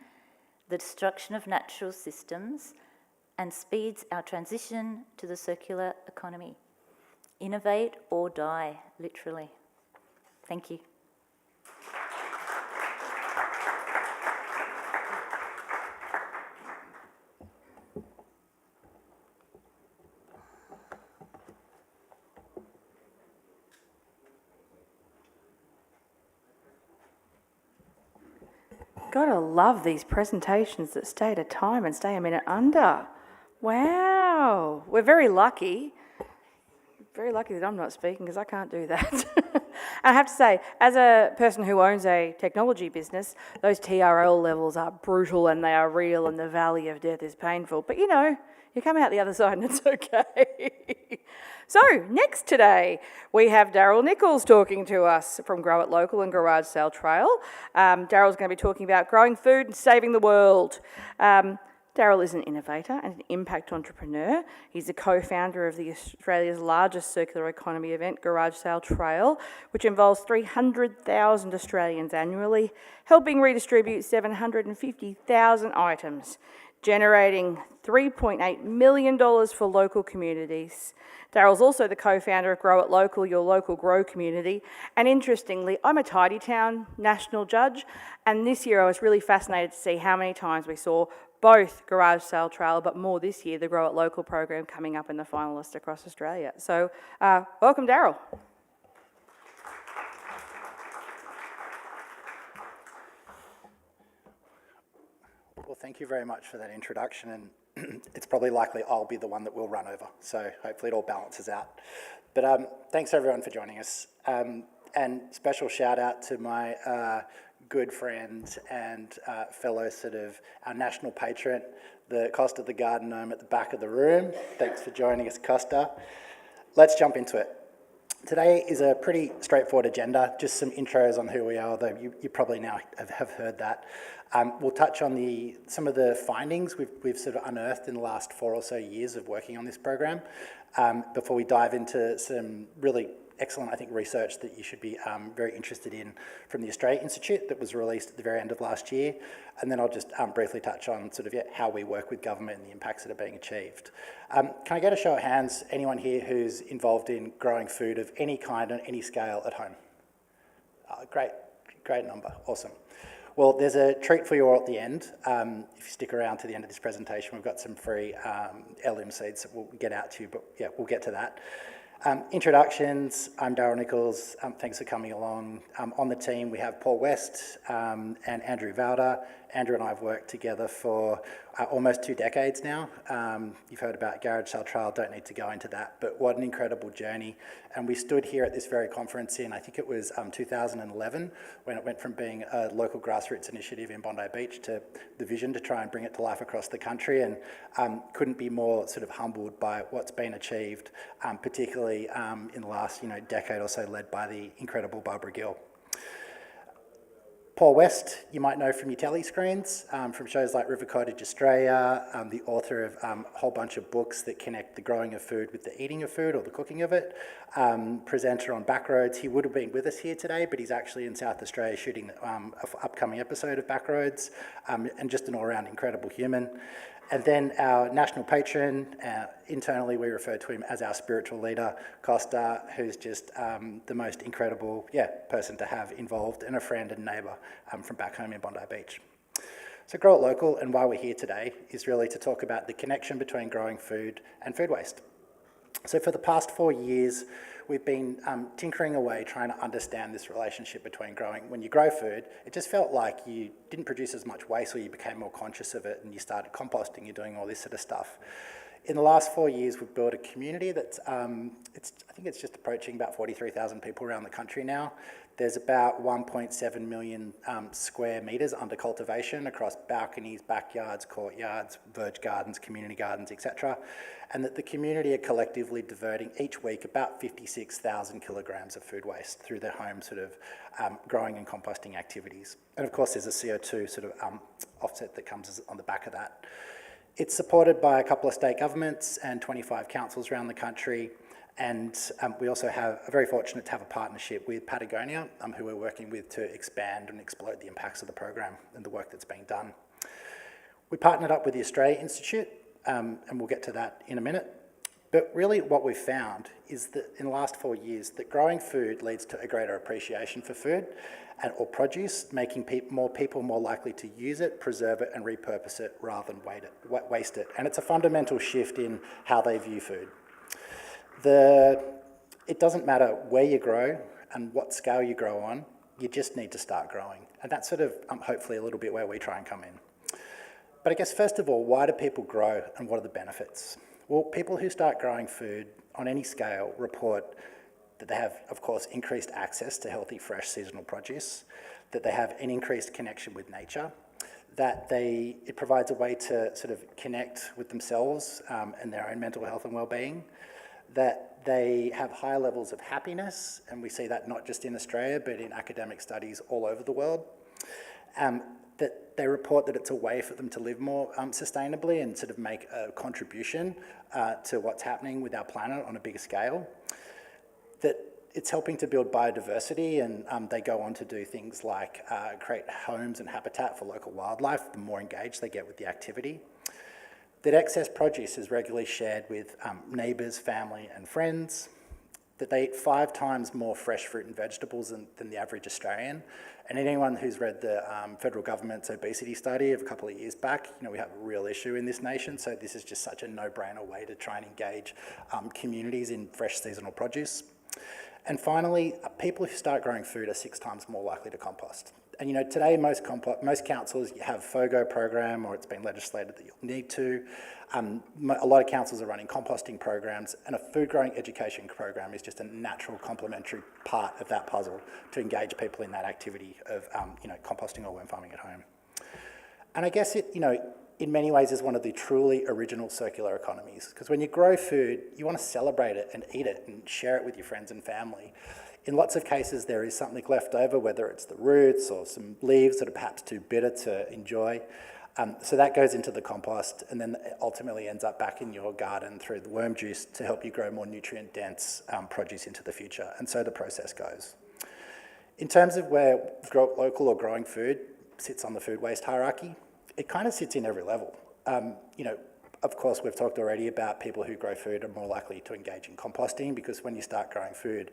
the destruction of natural systems, and speeds our transition to the circular economy. Innovate or die, literally. Thank you. Gotta love these presentations that stay at a time and stay a minute under. Wow, we're very lucky. Very lucky that I'm not speaking because I can't do that. And I have to say, as a person who owns a technology business, those TRL levels are brutal and they are real, and the valley of death is painful. But you know, you come out the other side and it's okay. So next today, we have Daryl Nichols talking to us from Grow It Local and Garage Sale Trail. Daryl's going to be talking about growing food and saving the world. Daryl is an innovator and an impact entrepreneur. He's the co-founder of Australia's largest circular economy event, Garage Sale Trail, which involves 300,000 Australians annually, helping redistribute 750,000 items, generating $3.8 million for local communities. Daryl's also the co-founder of Grow It Local, your local grow community. And interestingly, I'm a Tidy Town national judge, and this year I was really fascinated to see how many times we saw both Garage Sale Trail, but more this year, the Grow It Local program coming up in the finalists across Australia. So welcome, Daryl. thank you very much for that introduction, and it's probably likely I'll be the one that will run over, so hopefully it all balances out. But thanks everyone for joining us, and special shout out to my good friend and fellow our national patron, the Costa the Garden Gnome at the back of the room. Thanks for joining us, Costa. Let's jump into it. Today is a pretty straightforward agenda, just some intros on who we are, although you probably now have heard that. We'll touch on some of the findings we've sort of unearthed in the last 4 or so years of working on this program, before we dive into some really excellent, I think, research that you should be very interested in from the Australia Institute that was released at the very end of last year. And then I'll just briefly touch on how we work with government and the impacts that are being achieved. Can I get a show of hands, anyone here who's involved in growing food of any kind on any scale at home? Great number, awesome. Well, there's a treat for you all at the end. If you stick around to the end of this presentation, we've got some free heirloom seeds that we'll get out to you, but yeah, we'll get to that. Introductions, I'm Darryl Nichols, thanks for coming along. On the team we have Paul West and Andrew Valder. Andrew and I have worked together for almost 2 decades now. You've heard about Garage Sale Trial, don't need to go into that, but what an incredible journey. And we stood here at this very conference in, I think it was 2011, when it went from being a local grassroots initiative in Bondi Beach to the vision to try and bring it to life across the country, and couldn't be more humbled by what's been achieved, particularly in the last decade or so, led by the incredible Barbara Gill. Paul West, you might know from your telly screens, from shows like River Cottage Australia, the author of a whole bunch of books that connect the growing of food with the eating of food or the cooking of it, presenter on Backroads. He would have been with us here today, but he's actually in South Australia shooting an upcoming episode of Backroads, and just an all-around incredible human. And then our national patron, internally we refer to him as our spiritual leader, Costa, who's just the most incredible person to have involved, and a friend and neighbour from back home in Bondi Beach. So Grow It Local, and why we're here today, is really to talk about the connection between growing food and food waste. So for the past 4 years, we've been tinkering away trying to understand this relationship between growing. When you grow food, it just felt like you didn't produce as much waste, or you became more conscious of it and you started composting, you're doing all this sort of stuff. In the last 4 years, we've built a community that's, I think it's just approaching about 43,000 people around the country now. There's about 1.7 million square metres under cultivation across balconies, backyards, courtyards, verge gardens, community gardens, etc. And that the community are collectively diverting each week about 56,000 kilograms of food waste through their home growing and composting activities. And of course, there's a CO2 offset that comes on the back of that. It's supported by a couple of state governments and 25 councils around the country. And we also are very fortunate to have a partnership with Patagonia, who we're working with to expand and explode the impacts of the program and the work that's being done. We partnered up with the Australia Institute, and we'll get to that in a minute. But really what we've found is that in the last 4 years, that growing food leads to a greater appreciation for food or produce, making more people more likely to use it, preserve it, and repurpose it rather than waste it. And it's a fundamental shift in how they view food. It doesn't matter where you grow and what scale you grow on, you just need to start growing. And that's hopefully a little bit where we try and come in. But I guess first of all, why do people grow and what are the benefits? Well, people who start growing food on any scale report that they have, of course, increased access to healthy, fresh, seasonal produce, that they have an increased connection with nature, that it provides a way to connect with themselves and their own mental health and well-being, that they have higher levels of happiness, and we see that not just in Australia, but in academic studies all over the world, that they report that it's a way for them to live more sustainably and make a contribution to what's happening with our planet on a bigger scale, that it's helping to build biodiversity, and they go on to do things like create homes and habitat for local wildlife, the more engaged they get with the activity. That excess produce is regularly shared with neighbours, family and friends, that they eat 5 times more fresh fruit and vegetables than the average Australian. And anyone who's read the federal government's obesity study of a couple of years back, we have a real issue in this nation, so this is just such a no-brainer way to try and engage communities in fresh seasonal produce. And finally, people who start growing food are 6 times more likely to compost. And today most councils have FOGO program, or it's been legislated that you'll need to. A lot of councils are running composting programs, and a food growing education program is just a natural complementary part of that puzzle to engage people in that activity of composting or worm farming at home. And I guess it, in many ways is one of the truly original circular economies, because when you grow food, you want to celebrate it and eat it and share it with your friends and family. In lots of cases, there is something left over, whether it's the roots or some leaves that are perhaps too bitter to enjoy. So that goes into the compost and then ultimately ends up back in your garden through the worm juice to help you grow more nutrient-dense produce into the future. And so the process goes. In terms of where local or growing food sits on the food waste hierarchy, it kind of sits in every level. Of course, we've talked already about people who grow food are more likely to engage in composting, because when you start growing food,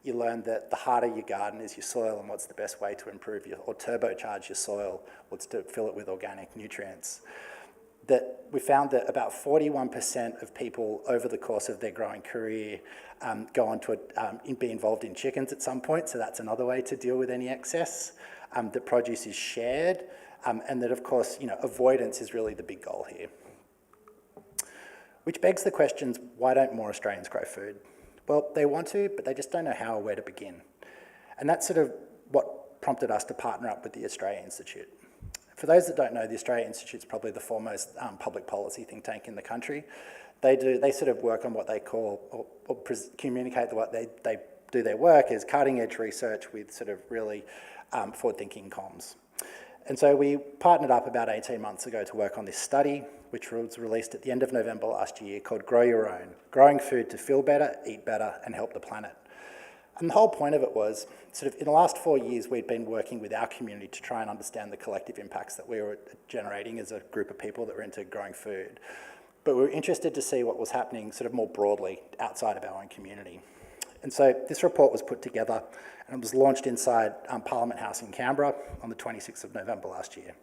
you learn that the harder your garden is your soil, and what's the best way to improve or turbocharge your soil, was to fill it with organic nutrients. That we found that about 41% of people over the course of their growing career go on to be involved in chickens at some point, so that's another way to deal with any excess. That produce is shared, and that, of course, avoidance is really the big goal here. Which begs the questions, why don't more Australians grow food? Well, they want to, but they just don't know how or where to begin. And that's sort of what prompted us to partner up with the Australia Institute. For those that don't know, the Australia Institute is probably the foremost public policy think tank in the country. They sort of work on what they call, or communicate what they do their work as cutting edge research with sort of really forward-thinking comms. And so we partnered up about 18 months ago to work on this study, which was released at the end of November last year, called Grow Your Own: Growing Food to Feel Better, Eat Better and Help the Planet. And the whole point of it was, sort of in the last 4 years, we'd been working with our community to try and understand the collective impacts that we were generating as a group of people that were into growing food. But we were interested to see what was happening sort of more broadly outside of our own community. And so this report was put together and it was launched inside Parliament House in Canberra on the 26th of November last year.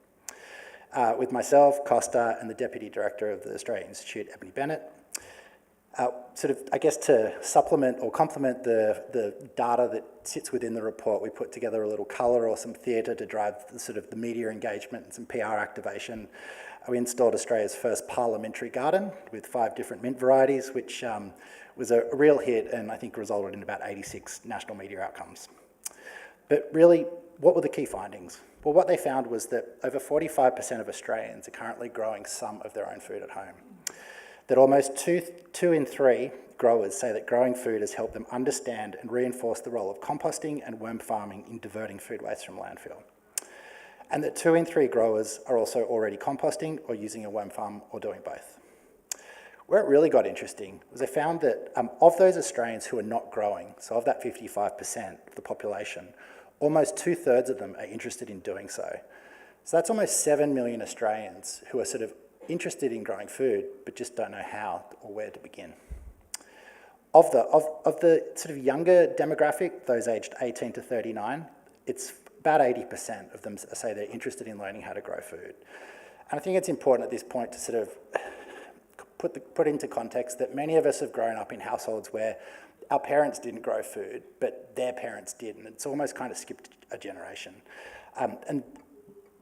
With myself, Costa, and the Deputy Director of the Australia Institute, Ebony Bennett. Sort of, I guess, to supplement or complement the data that sits within the report, we put together a little colour or some theatre to drive the media engagement and some PR activation. We installed Australia's first parliamentary garden with 5 different mint varieties, which was a real hit and I think resulted in about 86 national media outcomes. But really, what were the key findings? Well, what they found was that over 45% of Australians are currently growing some of their own food at home. That almost two in 3 growers say that growing food has helped them understand and reinforce the role of composting and worm farming in diverting food waste from landfill. And that 2 in 3 growers are also already composting or using a worm farm or doing both. Where it really got interesting was they found that of those Australians who are not growing, so of that 55% of the population, almost 2/3 of them are interested in doing so. So that's almost 7 million Australians who are sort of interested in growing food, but just don't know how or where to begin. Of the sort of younger demographic, those aged 18 to 39, it's about 80% of them say they're interested in learning how to grow food. And I think it's important at this point to sort of put into context that many of us have grown up in households where our parents didn't grow food, but their parents did, and it's almost kind of skipped a generation. And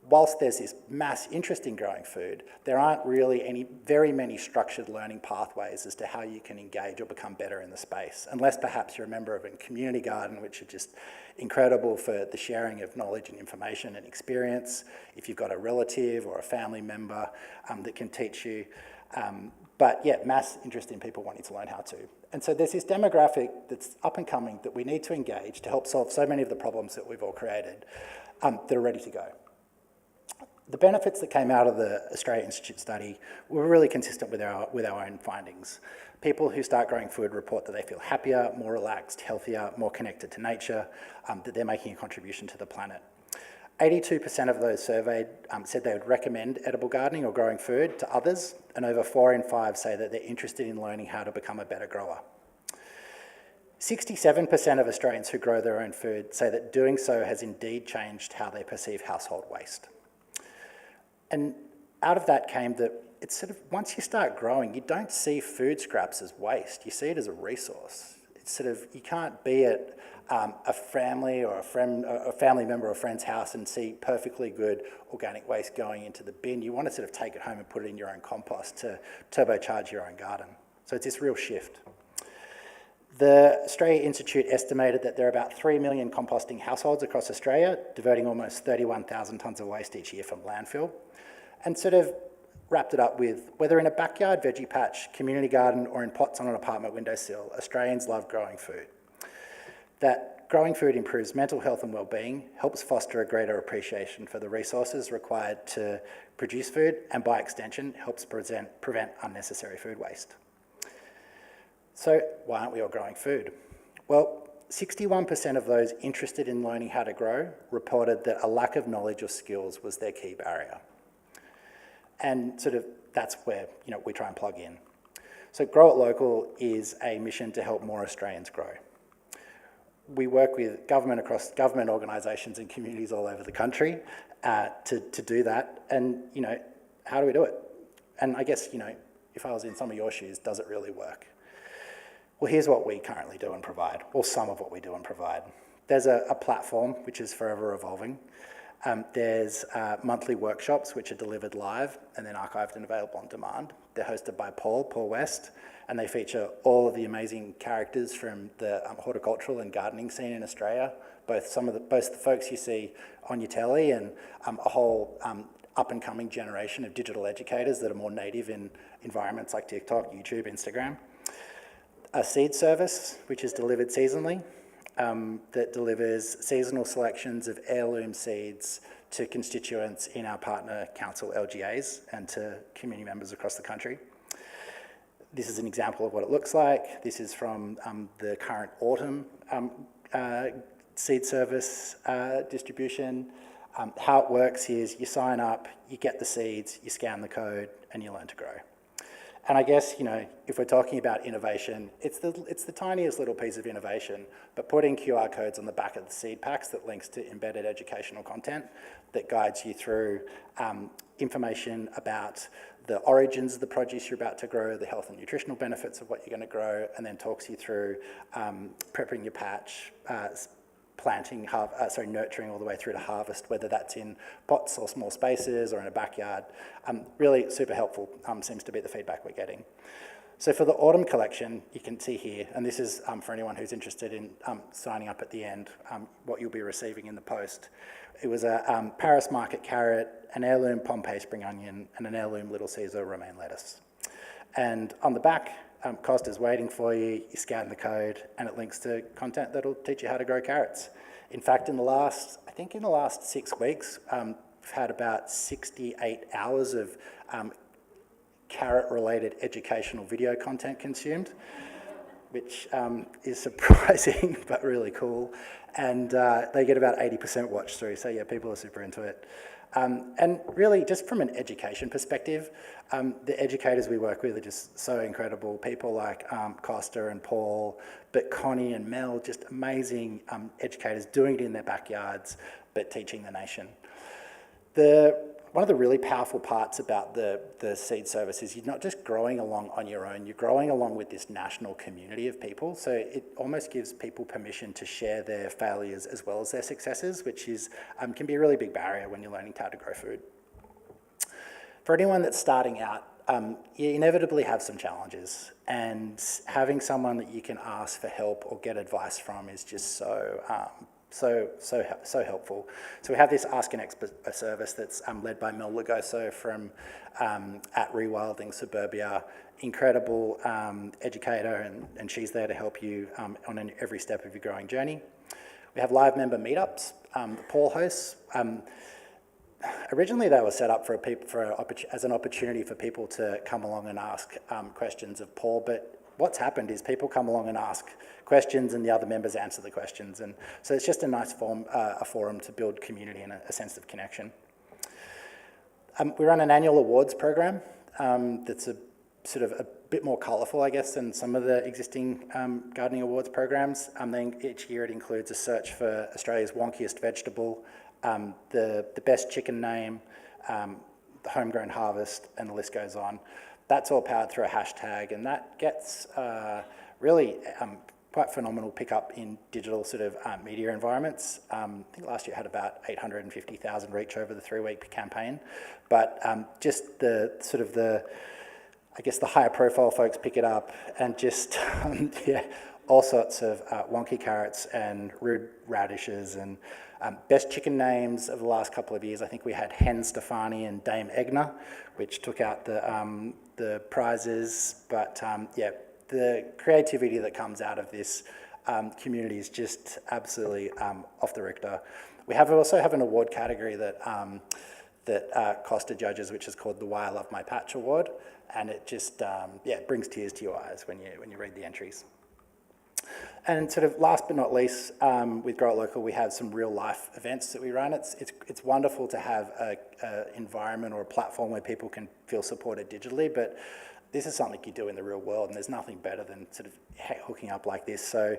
whilst there's this mass interest in growing food, there aren't really very many structured learning pathways as to how you can engage or become better in the space, unless perhaps you're a member of a community garden, which are just incredible for the sharing of knowledge and information and experience. If you've got a relative or a family member that can teach you. But yeah, mass interest in people wanting to learn how to. And so there's this demographic that's up and coming that we need to engage to help solve so many of the problems that we've all created that are ready to go. The benefits that came out of the Australia Institute study were really consistent with our own findings. People who start growing food report that they feel happier, more relaxed, healthier, more connected to nature, that they're making a contribution to the planet. 82% of those surveyed said they would recommend edible gardening or growing food to others, and over 4 in 5 say that they're interested in learning how to become a better grower. 67% of Australians who grow their own food say that doing so has indeed changed how they perceive household waste. And out of that came that it's sort of, once you start growing, you don't see food scraps as waste, you see it as a resource. you can't be at a family or a family member or a friend's house and see perfectly good organic waste going into the bin. You want to sort of take it home and put it in your own compost to turbocharge your own garden. So it's this real shift. The Australia Institute estimated that there are about 3 million composting households across Australia, diverting almost 31,000 tonnes of waste each year from landfill, and sort of wrapped it up with, whether in a backyard veggie patch, community garden, or in pots on an apartment windowsill, Australians love growing food. That growing food improves mental health and well-being, helps foster a greater appreciation for the resources required to produce food, and by extension, helps prevent unnecessary food waste. So why aren't we all growing food? Well, 61% of those interested in learning how to grow reported that a lack of knowledge or skills was their key barrier. And sort of that's where we try and plug in. So Grow It Local is a mission to help more Australians grow. We work with government organisations and communities all over the country to do that. And how do we do it? And I guess if I was in some of your shoes, does it really work? Well, here's what we currently do and provide, or some of what we do and provide. There's a platform which is forever evolving. There's monthly workshops which are delivered live and then archived and available on demand. They're hosted by Paul West, and they feature all of the amazing characters from the horticultural and gardening scene in Australia, both the folks you see on your telly and a whole up-and-coming generation of digital educators that are more native in environments like TikTok, YouTube, Instagram. A seed service, which is delivered seasonally, that delivers seasonal selections of heirloom seeds to constituents in our partner council LGAs and to community members across the country. This is an example of what it looks like. This is from the current autumn seed service distribution. How it works is you sign up, you get the seeds, you scan the code, and you learn to grow. And I guess, if we're talking about innovation, it's the tiniest little piece of innovation, but putting QR codes on the back of the seed packs that links to embedded educational content that guides you through information about the origins of the produce you're about to grow, the health and nutritional benefits of what you're going to grow, and then talks you through prepping your patch, nurturing all the way through to harvest, whether that's in pots or small spaces or in a backyard. Really super helpful, seems to be the feedback we're getting. So for the autumn collection, you can see here, and this is for anyone who's interested in signing up at the end, what you'll be receiving in the post. It was a Paris market carrot, an heirloom Pompeii spring onion, and an heirloom Little Caesar romaine lettuce. And on the back, cost is waiting for you, you scan the code, and it links to content that'll teach you how to grow carrots. In fact, in the last 6 weeks, we've had about 68 hours of carrot-related educational video content consumed, which is surprising, but really cool. And they get about 80% watch through, so yeah, people are super into it. And really, just from an education perspective, the educators we work with are just so incredible. People like Costa and Paul, but Connie and Mel, just amazing educators doing it in their backyards, but teaching the nation. One of the really powerful parts about the seed service is you're not just growing along on your own, you're growing along with this national community of people. So it almost gives people permission to share their failures as well as their successes, which is can be a really big barrier when you're learning how to grow food. For anyone that's starting out, you inevitably have some challenges, and having someone that you can ask for help or get advice from is just so helpful. So we have this Ask an Expert service that's led by Mel Lugoso from at Rewilding Suburbia, incredible educator, and she's there to help you on every step of your growing journey. We have live member meetups. Paul hosts. Originally, they were set up as an opportunity for people to come along and ask questions of Paul, but what's happened is people come along and ask questions and the other members answer the questions. And so it's just a nice forum to build community and a sense of connection. We run an annual awards program that's a bit more colourful, I guess, than some of the existing gardening awards programs. Then each year it includes a search for Australia's wonkiest vegetable, the best chicken name, the homegrown harvest, and the list goes on. That's all powered through a hashtag, and that gets really quite phenomenal pickup in digital sort of media environments. I think last year it had about 850,000 reach over the 3-week campaign. But just the sort of I guess the higher profile folks pick it up, and just, yeah, all sorts of wonky carrots and rude radishes and best chicken names of the last couple of years. I think we had Hen Stefani and Dame Egna, which took out the prizes. But yeah, the creativity that comes out of this community is just absolutely off the Richter. We also have an award category that Costa judges, which is called the Why I Love My Patch Award, and it just yeah, it brings tears to your eyes when you read the entries. And sort of last but not least, with Grow It Local, we have some real life events that we run. It's wonderful to have an environment or a platform where people can feel supported digitally, but this is something you do in the real world, and there's nothing better than sort of hooking up like this. So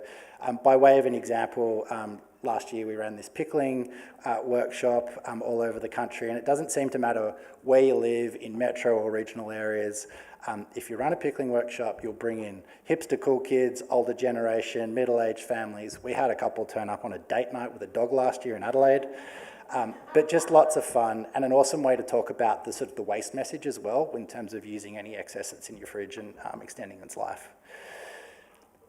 by way of an example, last year we ran this pickling workshop all over the country, and it doesn't seem to matter where you live in metro or regional areas. If you run a pickling workshop, you'll bring in hipster cool kids, older generation, middle-aged families. We had a couple turn up on a date night with a dog last year in Adelaide. But just lots of fun, and an awesome way to talk about the sort of the waste message as well, in terms of using any excess that's in your fridge and extending its life.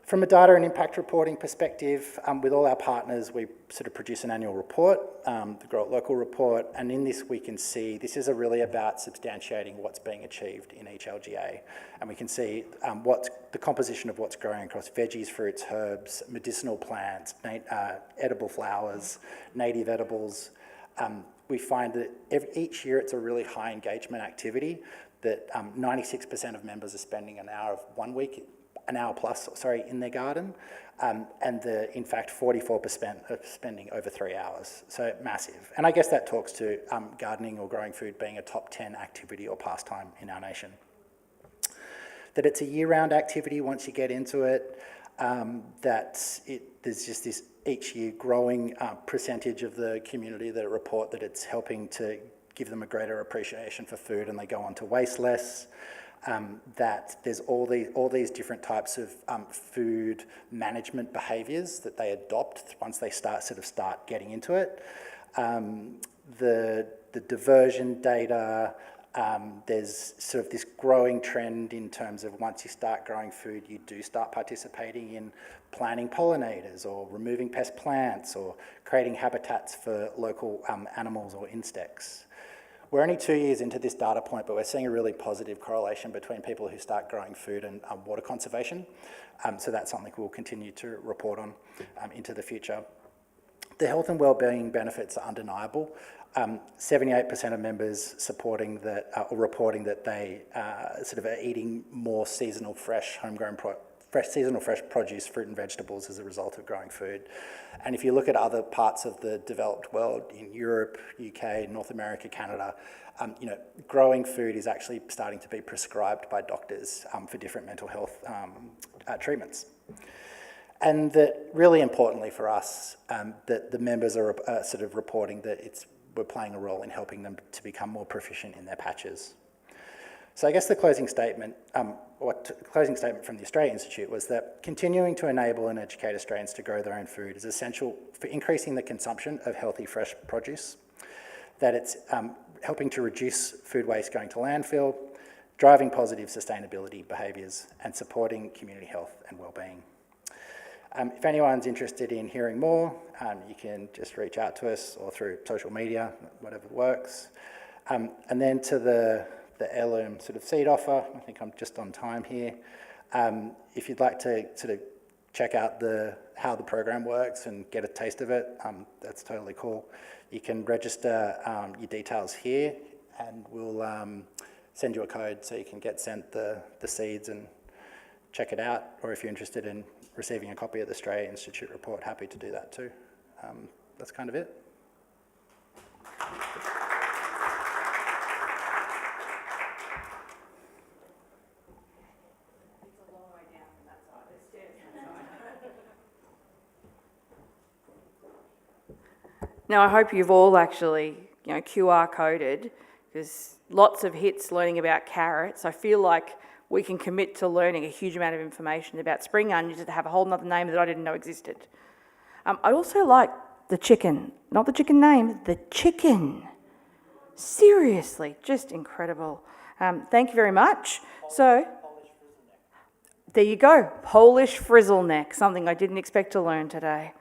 From a data and impact reporting perspective, with all our partners, we sort of produce an annual report, the Grow It Local report, and in this we can see this is really about substantiating what's being achieved in each LGA. And we can see what's the composition of what's growing across veggies, fruits, herbs, medicinal plants, edible flowers, native edibles. We find that each year it's a really high engagement activity, that 96% of members are spending an hour plus in their garden, and in fact 44% are spending over 3 hours, so massive. And I guess that talks to gardening or growing food being a top 10 activity or pastime in our nation. That it's a year-round activity once you get into it, there's just this each year growing percentage of the community that report that it's helping to give them a greater appreciation for food and they go on to waste less. That there's all these different types of food management behaviours that they adopt once they start getting into it. The diversion data, there's sort of this growing trend in terms of once you start growing food, you do start participating in planting pollinators or removing pest plants or creating habitats for local animals or insects. We're only 2 years into this data point, but we're seeing a really positive correlation between people who start growing food and water conservation. So that's something we'll continue to report on into the future. The health and wellbeing benefits are undeniable. 78% of members supporting that or reporting that they sort of are eating more seasonal, fresh, seasonal fresh produce, fruit and vegetables as a result of growing food. And if you look at other parts of the developed world, in Europe, UK, North America, Canada, growing food is actually starting to be prescribed by doctors for different mental health treatments. And that really importantly for us, that the members are sort of reporting that we're playing a role in helping them to become more proficient in their patches. So I guess the closing statement from the Australia Institute was that continuing to enable and educate Australians to grow their own food is essential for increasing the consumption of healthy, fresh produce, that it's helping to reduce food waste going to landfill, driving positive sustainability behaviours, and supporting community health and wellbeing. If anyone's interested in hearing more, you can just reach out to us or through social media, whatever works. And then to the heirloom sort of seed offer, I think I'm just on time here. If you'd like to sort of check out how the program works and get a taste of it, that's totally cool. You can register your details here, and we'll send you a code so you can get sent the seeds and check it out. Or if you're interested in receiving a copy of the Australia Institute report, happy to do that too. That's kind of it. Now, I hope you've all actually, QR coded, because lots of hits learning about carrots. I feel like we can commit to learning a huge amount of information about spring onions that have a whole nother name that I didn't know existed. I also like the chicken, not the chicken name, the chicken. Seriously, just incredible. Thank you very much. So, there you go, Polish frizzleneck, something I didn't expect to learn today.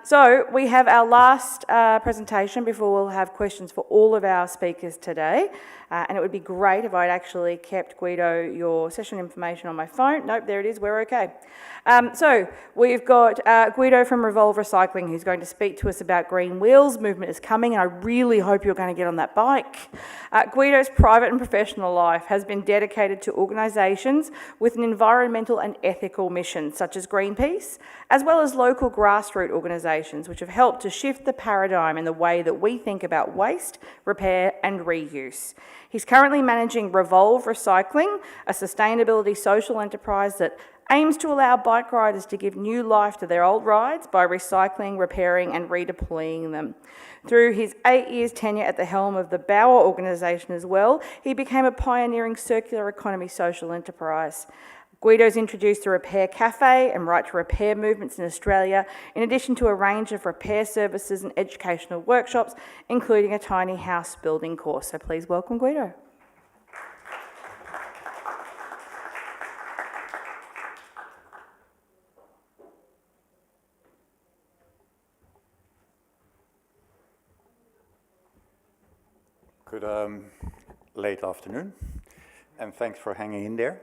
So we have our last presentation before we'll have questions for all of our speakers today. And it would be great if I'd actually kept, Guido, your session information on my phone. Nope, there it is, we're okay. So we've got Guido from Revolve Recycling who's going to speak to us about Green Wheels. Movement is coming and I really hope you're going to get on that bike. Guido's private and professional life has been dedicated to organisations with an environmental and ethical mission, such as Greenpeace, as well as local grassroots organisations which have helped to shift the paradigm in the way that we think about waste, repair and reuse. He's currently managing Revolve Recycling, a sustainability social enterprise that aims to allow bike riders to give new life to their old rides by recycling, repairing and redeploying them. Through his 8 years tenure at the helm of the Bauer organisation as well, he became a pioneering circular economy social enterprise. Guido's introduced the Repair Cafe and Right to Repair movements in Australia, in addition to a range of repair services and educational workshops, including a tiny house building course. So please welcome Guido. Good late afternoon, and thanks for hanging in there.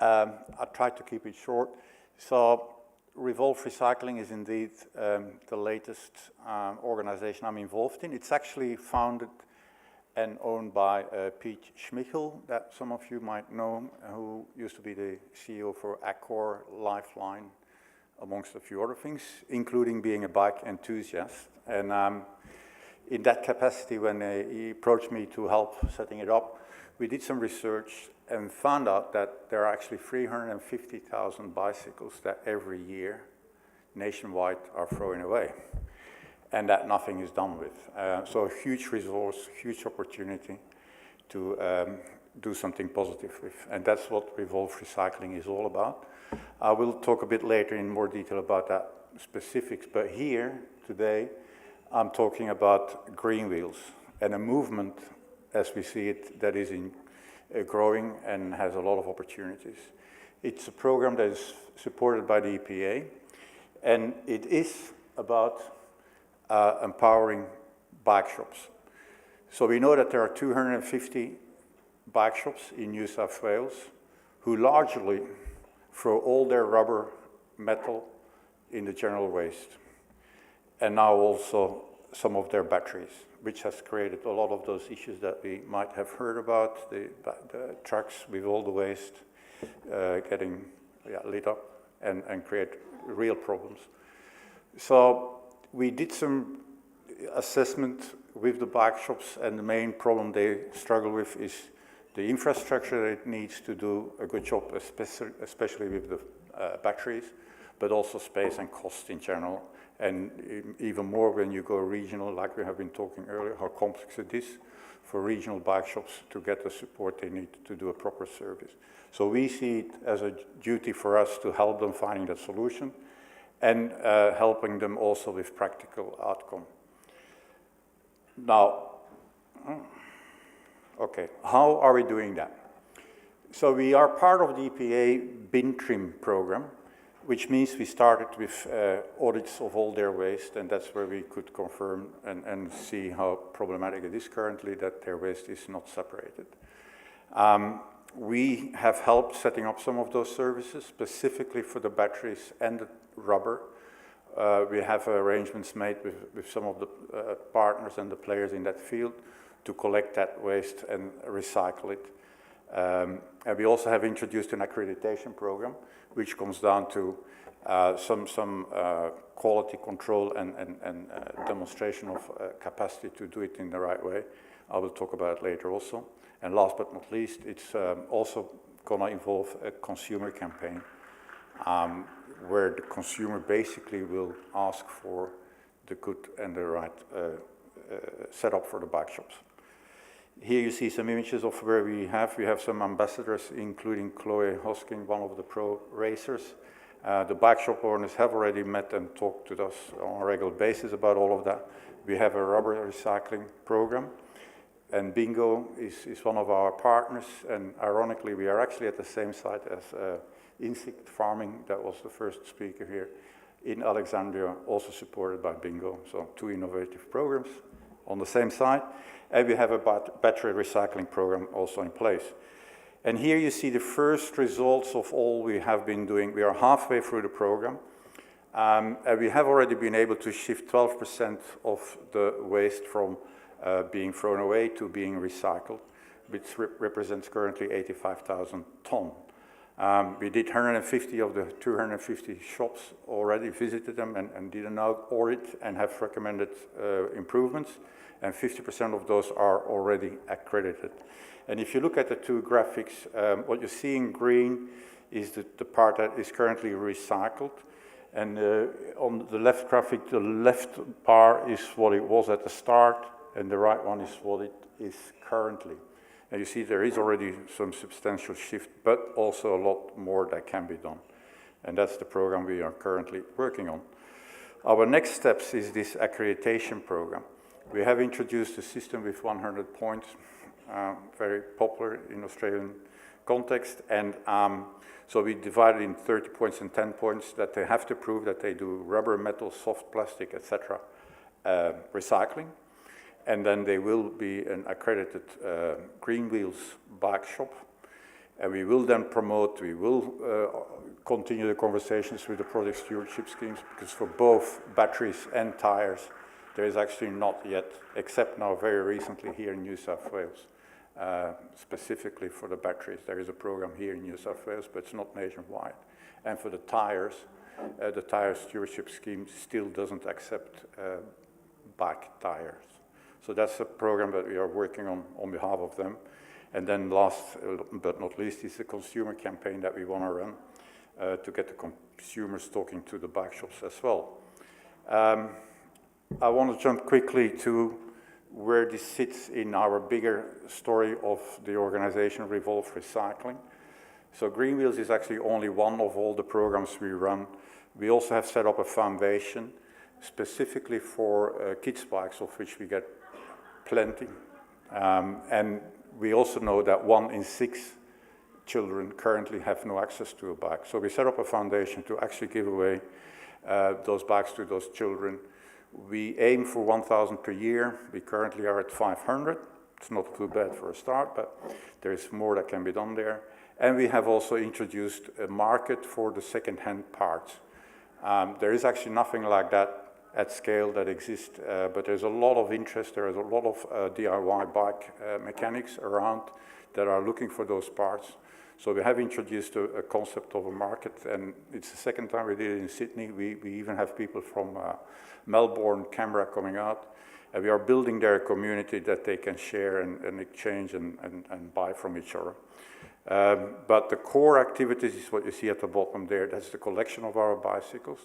I'll try to keep it short. So Revolve Recycling is indeed the latest organization I'm involved in. It's actually founded and owned by Pete Schmichel, that some of you might know, who used to be the CEO for Accor, Lifeline, amongst a few other things, including being a bike enthusiast. And in that capacity, when he approached me to help setting it up, we did some research and found out that there are actually 350,000 bicycles that every year nationwide are thrown away, and that nothing is done with. So a huge resource, huge opportunity to do something positive with, and that's what Revolve Recycling is all about. I will talk a bit later in more detail about that specifics, but here today I'm talking about Green Wheels and a movement, as we see it, that is growing and has a lot of opportunities. It's a program that is supported by the EPA, and it is about empowering bike shops. So we know that there are 250 bike shops in New South Wales who largely throw all their rubber, metal in the general waste, and now also some of their batteries, which has created a lot of those issues that we might have heard about, the trucks with all the waste getting lit up and create real problems. So we did some assessment with the bike shops, and the main problem they struggle with is the infrastructure that it needs to do a good job, especially with the batteries, but also space and cost in general. And even more when you go regional, like we have been talking earlier, how complex it is for regional bike shops to get the support they need to do a proper service. So we see it as a duty for us to help them finding that solution and helping them also with practical outcome. Now, okay, how are we doing that? So we are part of the EPA bin trim program, which means we started with audits of all their waste, and that's where we could confirm and see how problematic it is currently that their waste is not separated. We have helped setting up some of those services, specifically for the batteries and the rubber. We have arrangements made with some of the partners and the players in that field to collect that waste and recycle it. And we also have introduced an accreditation program, which comes down to some quality control and demonstration of capacity to do it in the right way. I will talk about it later also. And last but not least, it's also going to involve a consumer campaign where the consumer basically will ask for the good and the right setup for the bike shops. Here you see some images of where we have some ambassadors, including Chloe Hosking, one of the pro racers. The bike shop owners have already met and talked to us on a regular basis about all of that. We have a rubber recycling program, and Bingo is one of our partners, and ironically we are actually at the same site as Insect Farming, that was the first speaker here, in Alexandria, also supported by Bingo. So 2 innovative programs on the same site, and we have a battery recycling program also in place. And here you see the first results of all we have been doing. We are halfway through the program, and we have already been able to shift 12% of the waste from being thrown away to being recycled, which represents currently 85,000 tonnes. We did 150 of the 250 shops already, visited them and did an audit and have recommended improvements, and 50% of those are already accredited. And if you look at the 2 graphics, what you see in green is the part that is currently recycled, and on the left graphic, the left bar is what it was at the start, and the right one is what it is currently. And you see there is already some substantial shift, but also a lot more that can be done. And that's the program we are currently working on. Our next steps is this accreditation program. We have introduced a system with 100 points, very popular in Australian context. And so we divided in 30 points and 10 points that they have to prove that they do rubber, metal, soft plastic, etc. Recycling. And then they will be an accredited Green Wheels bike shop. And we will then promote, we will continue the conversations with the product stewardship schemes, because for both batteries and tires, there is actually not yet, except now very recently here in New South Wales, specifically for the batteries. There is a program here in New South Wales, but it's not nationwide. And for the tire stewardship scheme still doesn't accept bike tires. So that's a program that we are working on behalf of them. And then last but not least is the consumer campaign that we want to run to get the consumers talking to the bike shops as well. I want to jump quickly to where this sits in our bigger story of the organization Revolve Recycling. So Green Wheels is actually only one of all the programs we run. We also have set up a foundation specifically for kids' bikes, of which we get plenty. And we also know that 1 in 6 children currently have no access to a bike. So we set up a foundation to actually give away those bikes to those children. We aim for 1,000 per year. We currently are at 500. It's not too bad for a start, but there is more that can be done there. And we have also introduced a market for the second-hand parts. There is actually nothing like that at scale that exists, but there's a lot of interest. There is a lot of DIY bike mechanics around that are looking for those parts. So we have introduced a concept of a market, and it's the second time we did it in Sydney. We even have people from Melbourne, Canberra coming out, and we are building their community that they can share and exchange and buy from each other. But the core activities is what you see at the bottom there. That's the collection of our bicycles.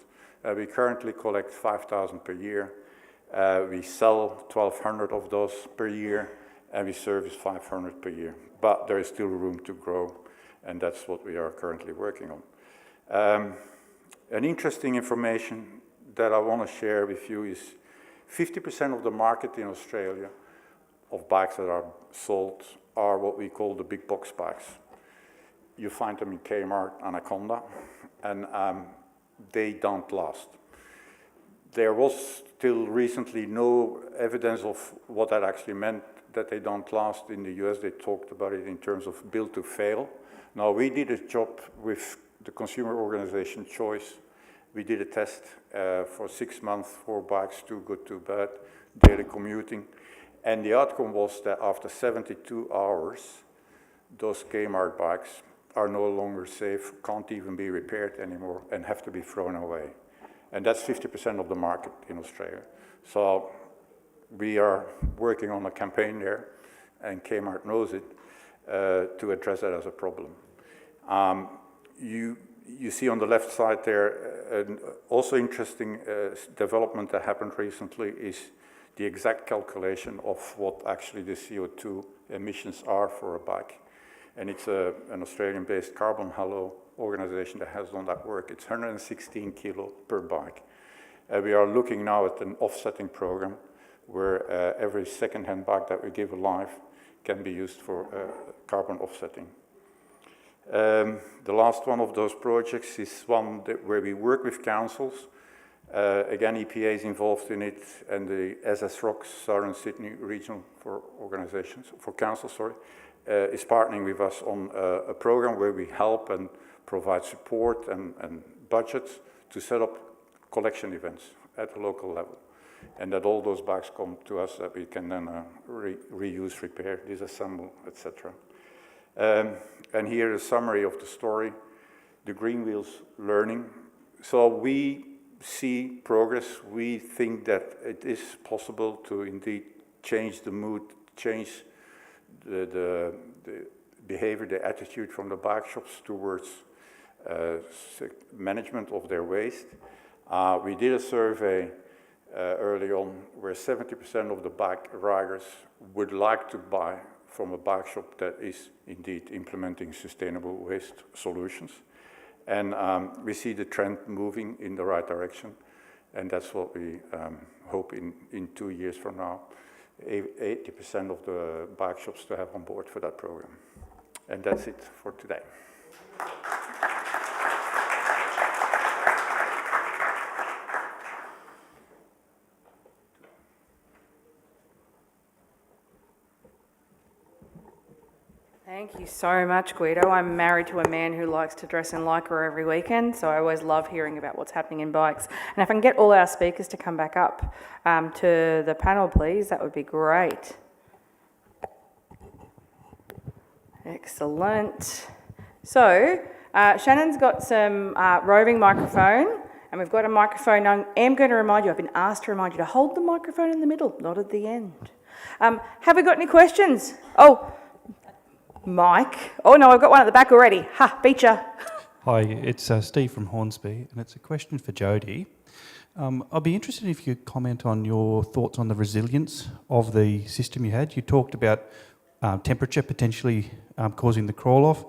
We currently collect 5,000 per year. We sell 1,200 of those per year, and we service 500 per year. But there is still room to grow, and that's what we are currently working on. An interesting information that I want to share with you is 50% of the market in Australia of bikes that are sold are what we call the big box bikes. You find them in Kmart, Anaconda, and they don't last. There was till recently no evidence of what that actually meant, that they don't last. In the US, they talked about it in terms of build to fail. Now, we did a job with the consumer organization Choice. We did a test for 6 months, 4 bikes, too good, too bad, daily commuting. And the outcome was that after 72 hours, those Kmart bikes are no longer safe, can't even be repaired anymore, and have to be thrown away. And that's 50% of the market in Australia. So we are working on a campaign there, and Kmart knows it, to address that as a problem. You see on the left side there, an also interesting development that happened recently is the exact calculation of what actually the CO2 emissions are for a bike. And it's an Australian-based Carbon Halo organization that has done that work. It's 116 kilo per bike. We are looking now at an offsetting program where every second-hand bike that we give alive can be used for carbon offsetting. The last one of those projects is one where we work with councils. Again, EPA is involved in it, and the SSROC, Southern Sydney Regional Council, is partnering with us on a program where we help and provide support and budgets to set up collection events at the local level. And that all those bikes come to us that we can then reuse, repair, disassemble, etc. And here a summary of the story, the Green Wheels learning. So we see progress. We think that it is possible to indeed change the mood, change the behavior, the attitude from the bike shops towards management of their waste. We did a survey early on where 70% of the bike riders would like to buy from a bike shop that is indeed implementing sustainable waste solutions. And we see the trend moving in the right direction, and that's what we hope in 2 years from now, 80% of the bike shops to have on board for that program. And that's it for today. Thank you so much, Guido. I'm married to a man who likes to dress in Lycra every weekend, so I always love hearing about what's happening in bikes. And if I can get all our speakers to come back up to the panel, please, that would be great. Excellent. So, Shannon's got some roving microphone, and we've got a microphone. I am going to remind you, I've been asked to remind you to hold the microphone in the middle, not at the end. Have we got any questions? Oh, Mike. Oh no, I've got one at the back already. Ha, beat ya. Hi, it's Steve from Hornsby, and it's a question for Jody. I'd be interested if you could comment on your thoughts on the resilience of the system you had. You talked about temperature potentially causing the crawl-off.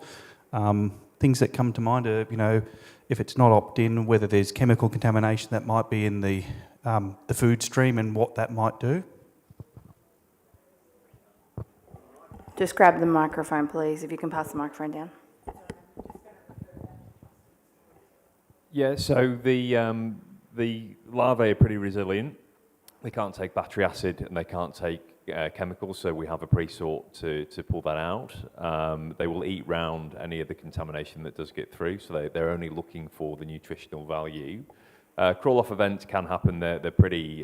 Things that come to mind are, if it's not opt-in, whether there's chemical contamination that might be in the food stream and what that might do. Just grab the microphone, please, if you can pass the microphone down. Yeah, so the larvae are pretty resilient. They can't take battery acid and they can't take chemicals, so we have a pre-sort to pull that out. They will eat round any of the contamination that does get through, so they're only looking for the nutritional value. Crawl-off events can happen. They're pretty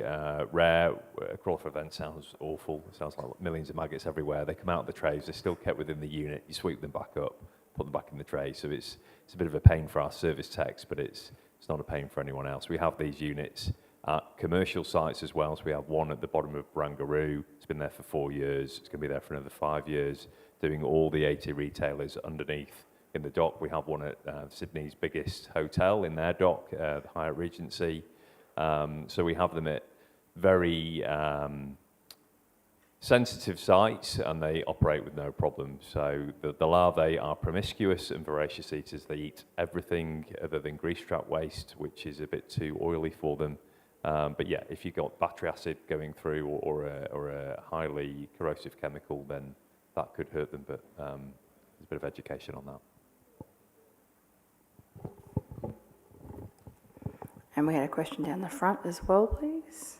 rare. A crawl-off event sounds awful. It sounds like millions of maggots everywhere. They come out of the trays. They're still kept within the unit. You sweep them back up, put them back in the tray. So it's a bit of a pain for our service techs, but it's not a pain for anyone else. We have these units at commercial sites as well. So we have one at the bottom of Barangaroo. It's been there for 4 years. It's going to be there for another 5 years, doing all the 80 retailers underneath. In the dock, we have one at Sydney's biggest hotel in their dock, the Hyatt Regency. So we have them at very sensitive sites, and they operate with no problem. So the larvae are promiscuous and voracious eaters. They eat everything other than grease trap waste, which is a bit too oily for them. But yeah, if you've got battery acid going through or a highly corrosive chemical, then that could hurt them. But there's a bit of education on that. And we had a question down the front as well, please.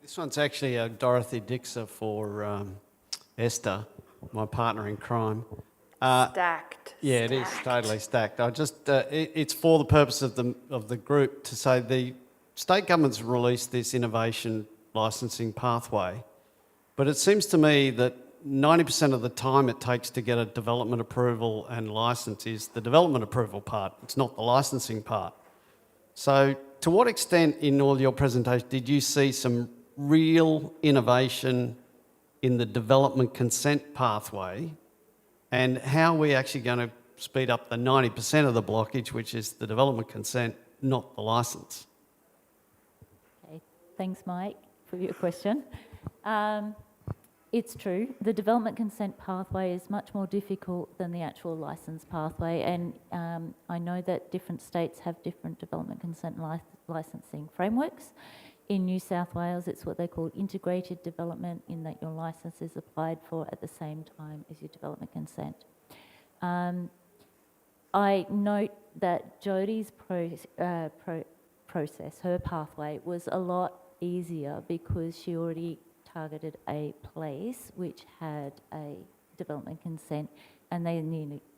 This one's actually a Dorothy Dixer for Esther, my partner in crime. Stacked. Yeah, it is totally stacked. I just it's for the purpose of the group to say the state government's released this innovation licensing pathway, but it seems to me that 90% of the time it takes to get a development approval and license is the development approval part. It's not the licensing part. So to what extent in all your presentation did you see some real innovation in the development consent pathway, and how are we actually going to speed up the 90% of the blockage, which is the development consent, not the license? Okay. Thanks, Mike, for your question. It's true. The development consent pathway is much more difficult than the actual licence pathway, and I know that different states have different development consent licensing frameworks. In New South Wales, it's what they call integrated development, in that your licence is applied for at the same time as your development consent. I note that Jodie's process, her pathway, was a lot easier because she already targeted a place which had a development consent, and they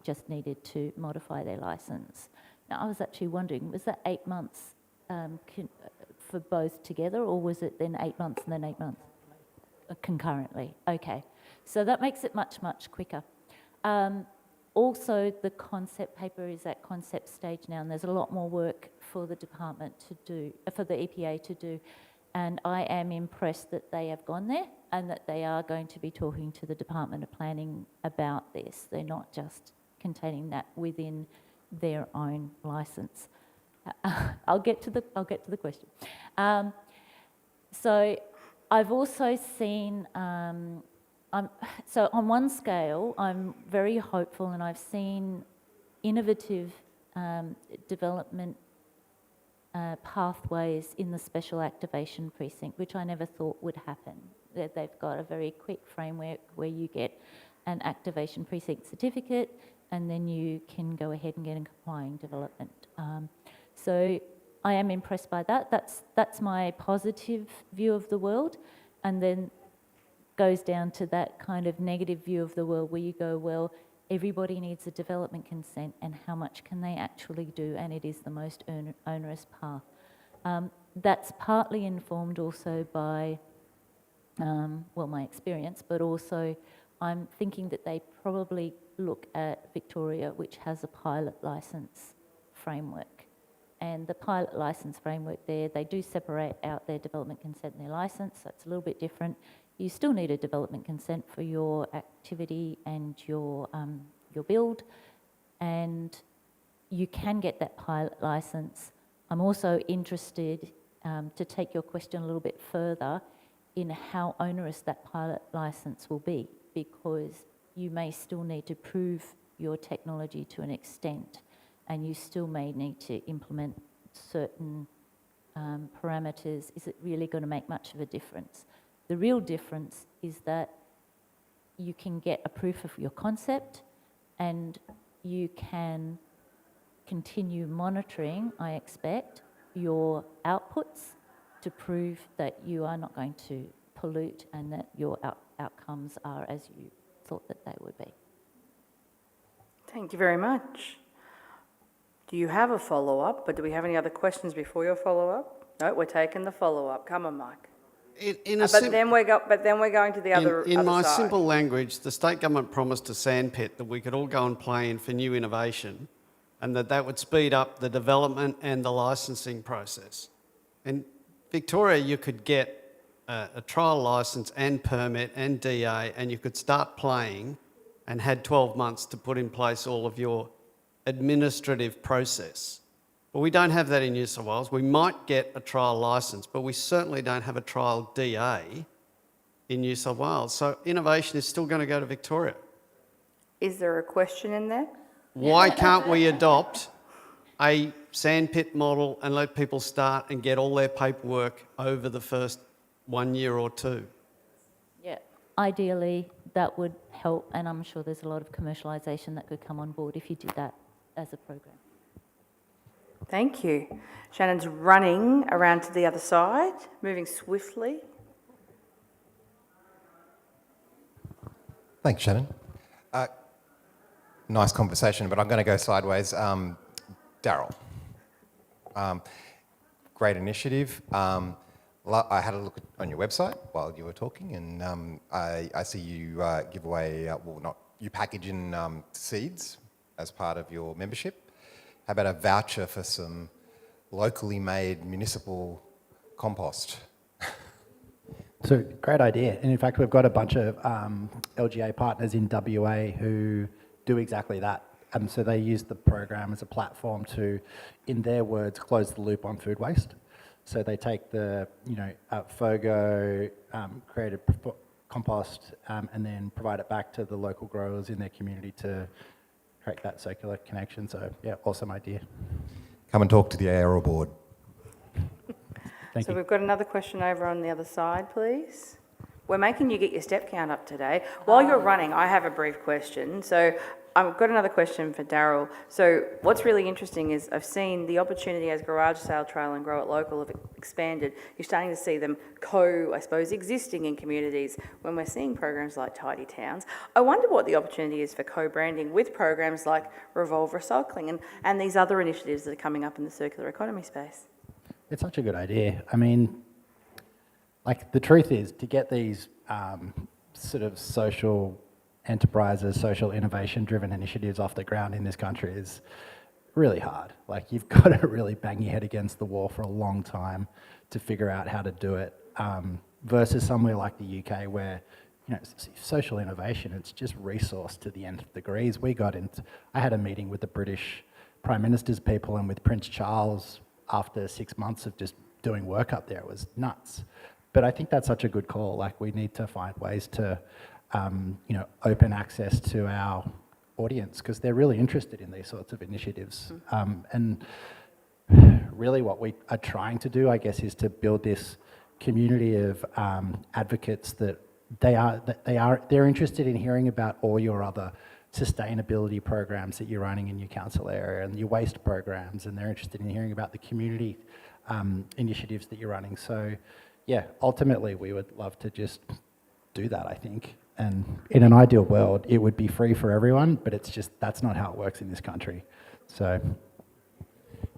just needed to modify their licence. Now, I was actually wondering, was that 8 months for both together, or was it then 8 months and then 8 months? Concurrently, okay. So that makes it much, much quicker. Also, the concept paper is at concept stage now, and there's a lot more work for the department to do, for the EPA to do. And I am impressed that they have gone there and that they are going to be talking to the Department of Planning about this. They're not just containing that within their own licence. I'll get to the question. So I've also seen. So on one scale, I'm very hopeful, and I've seen innovative development pathways in the Special Activation Precinct, which I never thought would happen. They've got a very quick framework where you get an Activation Precinct certificate, and then you can go ahead and get a complying development. So I am impressed by that. That's my positive view of the world, and then goes down to that kind of negative view of the world where you go, well, everybody needs a development consent, and how much can they actually do? And it is the most onerous path. That's partly informed also by, well, my experience, but also I'm thinking that they probably look at Victoria, which has a pilot licence framework. And the pilot licence framework there, they do separate out their development consent and their licence, so it's a little bit different. You still need a development consent for your activity and your build, and you can get that pilot licence. I'm also interested to take your question a little bit further in how onerous that pilot licence will be, because you may still need to prove your technology to an extent, and you still may need to implement certain parameters. Is it really going to make much of a difference? The real difference is that you can get a proof of your concept, and you can continue monitoring, I expect, your outputs to prove that you are not going to pollute and that your outcomes are as you thought that they would be. Thank you very much. Do you have a follow-up, but do we have any other questions before your follow-up? No, we're taking the follow-up. Come on, Mike. But then we're going to the other side. In my simple language, the state government promised a sandpit that we could all go and play in for new innovation, and that would speed up the development and the licensing process. In Victoria, you could get a trial licence and permit and DA, and you could start playing and had 12 months to put in place all of your administrative process. But we don't have that in New South Wales. We might get a trial licence, but we certainly don't have a trial DA in New South Wales. So innovation is still going to go to Victoria. Is there a question in there? Why can't we adopt a sandpit model and let people start and get all their paperwork over the first 1 year or two? Yeah, ideally that would help, and I'm sure there's a lot of commercialisation that could come on board if you did that as a program. Thank you. Shannon's running around to the other side, moving swiftly. Thanks, Shannon. Nice conversation, but I'm going to go sideways. Daryl, great initiative. I had a look on your website while you were talking, and I see you give away, you package in seeds as part of your membership. How about a voucher for some locally made municipal compost? It's a great idea. And in fact, we've got a bunch of LGA partners in WA who do exactly that. And so they use the program as a platform to, in their words, close the loop on food waste. So they take the, FOGO, created compost, and then provide it back to the local growers in their community to create that circular connection. So yeah, awesome idea. Come and talk to the ARL board. Thank So you. we've got another question over on the other side, please. We're making you get your step count up today. While you're running, I have a brief question. So I've got another question for Daryl. So what's really interesting is I've seen the opportunity as Garage Sale Trail and Grow It Local have expanded. You're starting to see them existing in communities when we're seeing programs like Tidy Towns. I wonder what the opportunity is for co-branding with programs like Revolve Recycling and these other initiatives that are coming up in the circular economy space. It's such a good idea. I mean, like the truth is, to get these sort of social enterprises, social innovation-driven initiatives off the ground in this country is really hard. Like you've got to really bang your head against the wall for a long time to figure out how to do it. Versus somewhere like the UK where, social innovation, it's just resource to the nth degrees. I had a meeting with the British Prime Minister's people and with Prince Charles after 6 months of just doing work up there. It was nuts. But I think that's such a good call. Like we need to find ways to, open access to our audience because they're really interested in these sorts of initiatives. And really what we are trying to do, I guess, is to build this community of advocates that they're interested in hearing about all your other sustainability programs that you're running in your council area and your waste programs, and they're interested in hearing about the community initiatives that you're running. So yeah, ultimately we would love to just do that, I think. And in an ideal world, it would be free for everyone, but it's just, that's not how it works in this country. So.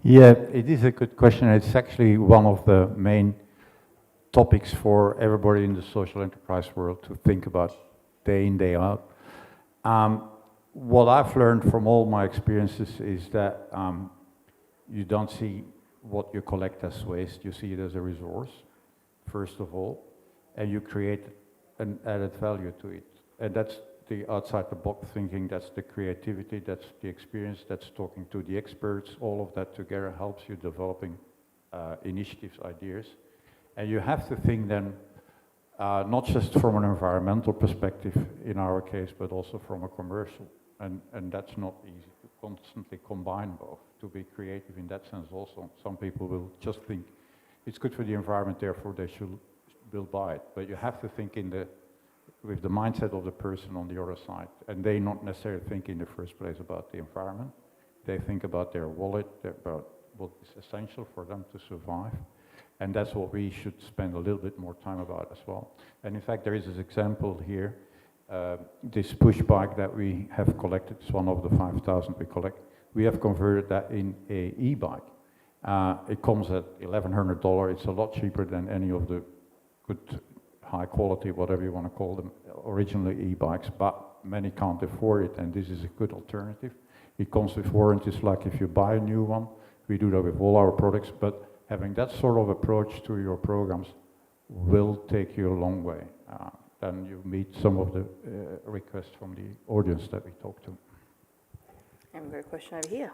Yeah, it is a good question. It's actually one of the main topics for everybody in the social enterprise world to think about day in, day out. What I've learned from all my experiences is that you don't see what you collect as waste, you see it as a resource, first of all, and you create an added value to it. And that's the outside the box thinking, that's the creativity, that's the experience, that's talking to the experts. All of that together helps you developing initiatives, ideas. And you have to think then, not just from an environmental perspective in our case, but also from a commercial. And that's not easy to constantly combine both, to be creative in that sense also. Some people will just think it's good for the environment, therefore they will buy it. But you have to think with the mindset of the person on the other side. And they not necessarily think in the first place about the environment. They think about their wallet, about what is essential for them to survive. And that's what we should spend a little bit more time about as well. And in fact, there is this example here. This push bike that we have collected, it's one of the 5,000 we collect. We have converted that in a e-bike. It comes at $1,100. It's a lot cheaper than any of the good high quality, whatever you want to call them, originally e-bikes, but many can't afford it, and this is a good alternative. It comes with warranties, like if you buy a new one. We do that with all our products, but having that sort of approach to your programs will take you a long way. Then you meet some of the requests from the audience that we talked to. And we've got a question over here.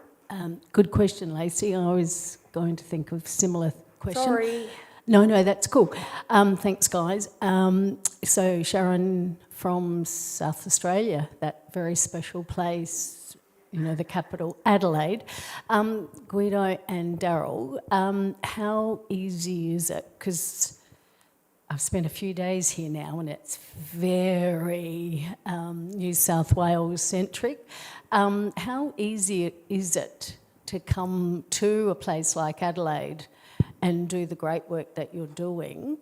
Good question, Lacey. I was going to think of similar question. Sorry. No, that's cool. Thanks, guys. So Sharon from South Australia, that very special place, the capital, Adelaide. Guido and Daryl, how easy is it? Because I've spent a few days here now and it's very New South Wales centric. How easy is it to come to a place like Adelaide and do the great work that you're doing?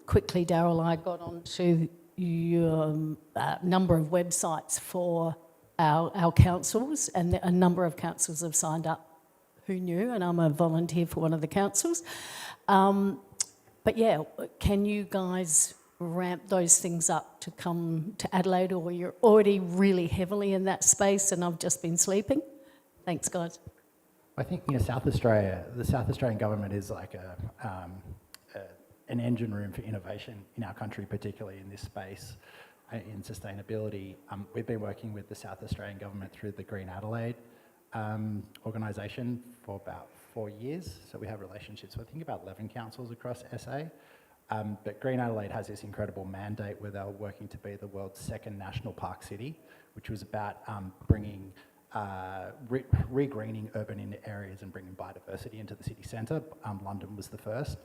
Quickly, Daryl, I got onto your number of websites for our councils, and a number of councils have signed up. Who knew? And I'm a volunteer for one of the councils. But yeah, can you guys ramp those things up to come to Adelaide, or you're already really heavily in that space and I've just been sleeping? Thanks, guys. I think South Australia, the South Australian government is like an engine room for innovation in our country, particularly in this space, in sustainability. We've been working with the South Australian government through the Green Adelaide organisation for about 4 years. So we have relationships with, I think, about 11 councils across SA. But Green Adelaide has this incredible mandate where they're working to be the world's second national park city, which was about bringing re-greening urban areas and bringing biodiversity into the city centre. London was the first.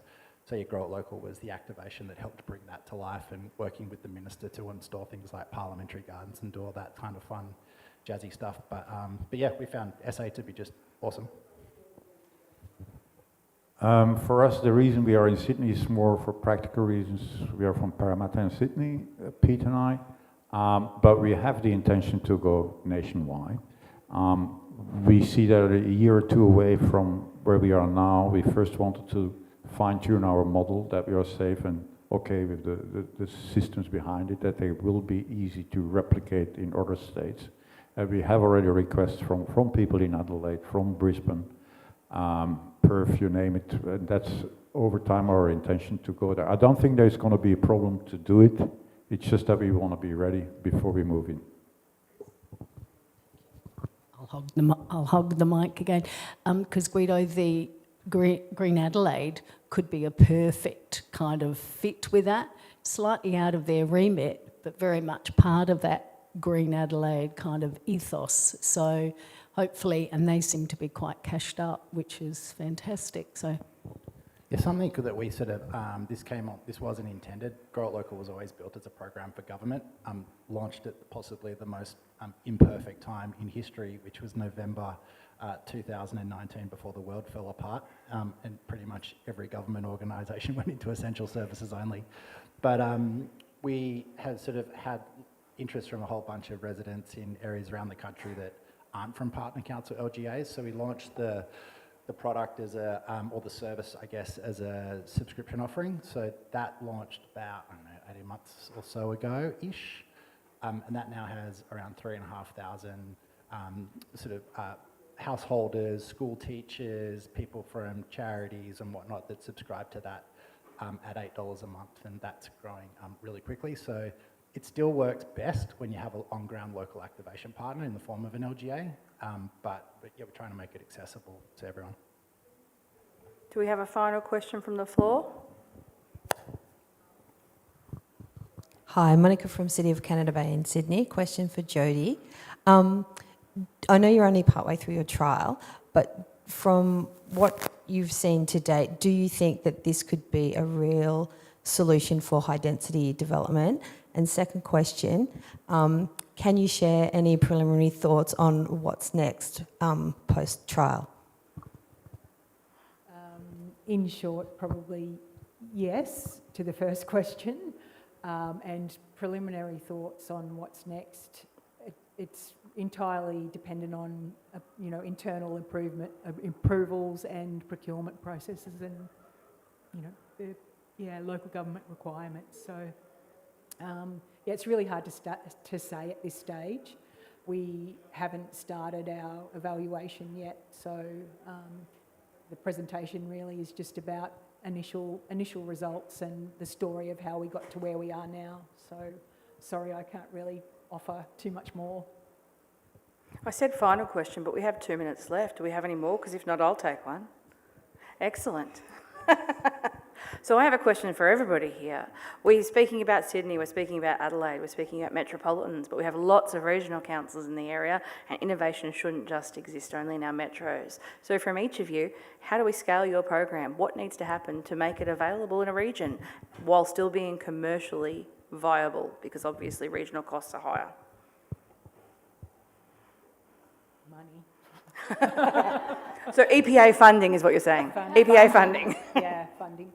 So your Grow It Local was the activation that helped bring that to life, and working with the minister to install things like parliamentary gardens and do all that kind of fun, jazzy stuff. But yeah, we found SA to be just awesome. For us, the reason we are in Sydney is more for practical reasons. We are from Parramatta and Sydney, Pete and I, but we have the intention to go nationwide. We see that a year or two away from where we are now. We first wanted to fine-tune our model, that we are safe and okay with the systems behind it, that they will be easy to replicate in other states. We have already requests from people in Adelaide, from Brisbane, Perth, you name it, and that's over time our intention to go there. I don't think there's going to be a problem to do it. It's just that we want to be ready before we move in. I'll hog the mic again, because Guido, the Green Adelaide could be a perfect kind of fit with that, slightly out of their remit, but very much part of that Green Adelaide kind of ethos. So hopefully, and they seem to be quite cashed up, which is fantastic. So Yeah, something that we sort of, this wasn't intended. Grow It Local was always built as a program for government, launched at possibly the most imperfect time in history, which was November 2019, before the world fell apart, and pretty much every government organisation went into essential services only. But we have sort of had interest from a whole bunch of residents in areas around the country that aren't from partner council LGAs, so we launched the product as a, or the service, I guess, as a subscription offering. So that launched about, I don't know, 18 months or so ago-ish. And that now has around 3,500 sort of householders, school teachers, people from charities and whatnot that subscribe to that at $8 a month. And that's growing really quickly. So it still works best when you have an on-ground local activation partner in the form of an LGA. But yeah, we're trying to make it accessible to everyone. Do we have a final question from the floor? Hi, Monica from City of Canada Bay in Sydney. Question for Jody. I know you're only partway through your trial, but from what you've seen to date, do you think that this could be a real solution for high density development? And second question, can you share any preliminary thoughts on what's next post-trial? In short, probably yes to the first question, and preliminary thoughts on what's next. It's entirely dependent on internal approvals and procurement processes, and the local government requirements. So yeah, it's really hard to say at this stage. We haven't started our evaluation yet, so the presentation really is just about initial results and the story of how we got to where we are now. So sorry, I can't really offer too much more. I said final question, but we have 2 minutes left. Do we have any more? Because if not, I'll take one. Excellent. So I have a question for everybody here. We're speaking about Sydney, we're speaking about Adelaide, we're speaking about metropolitans, but we have lots of regional councils in the area, and innovation shouldn't just exist only in our metros. So from each of you, how do we scale your program? What needs to happen to make it available in a region while still being commercially viable? Because obviously regional costs are higher. Money. So EPA funding is what you're saying? EPA funding. Yeah, funding.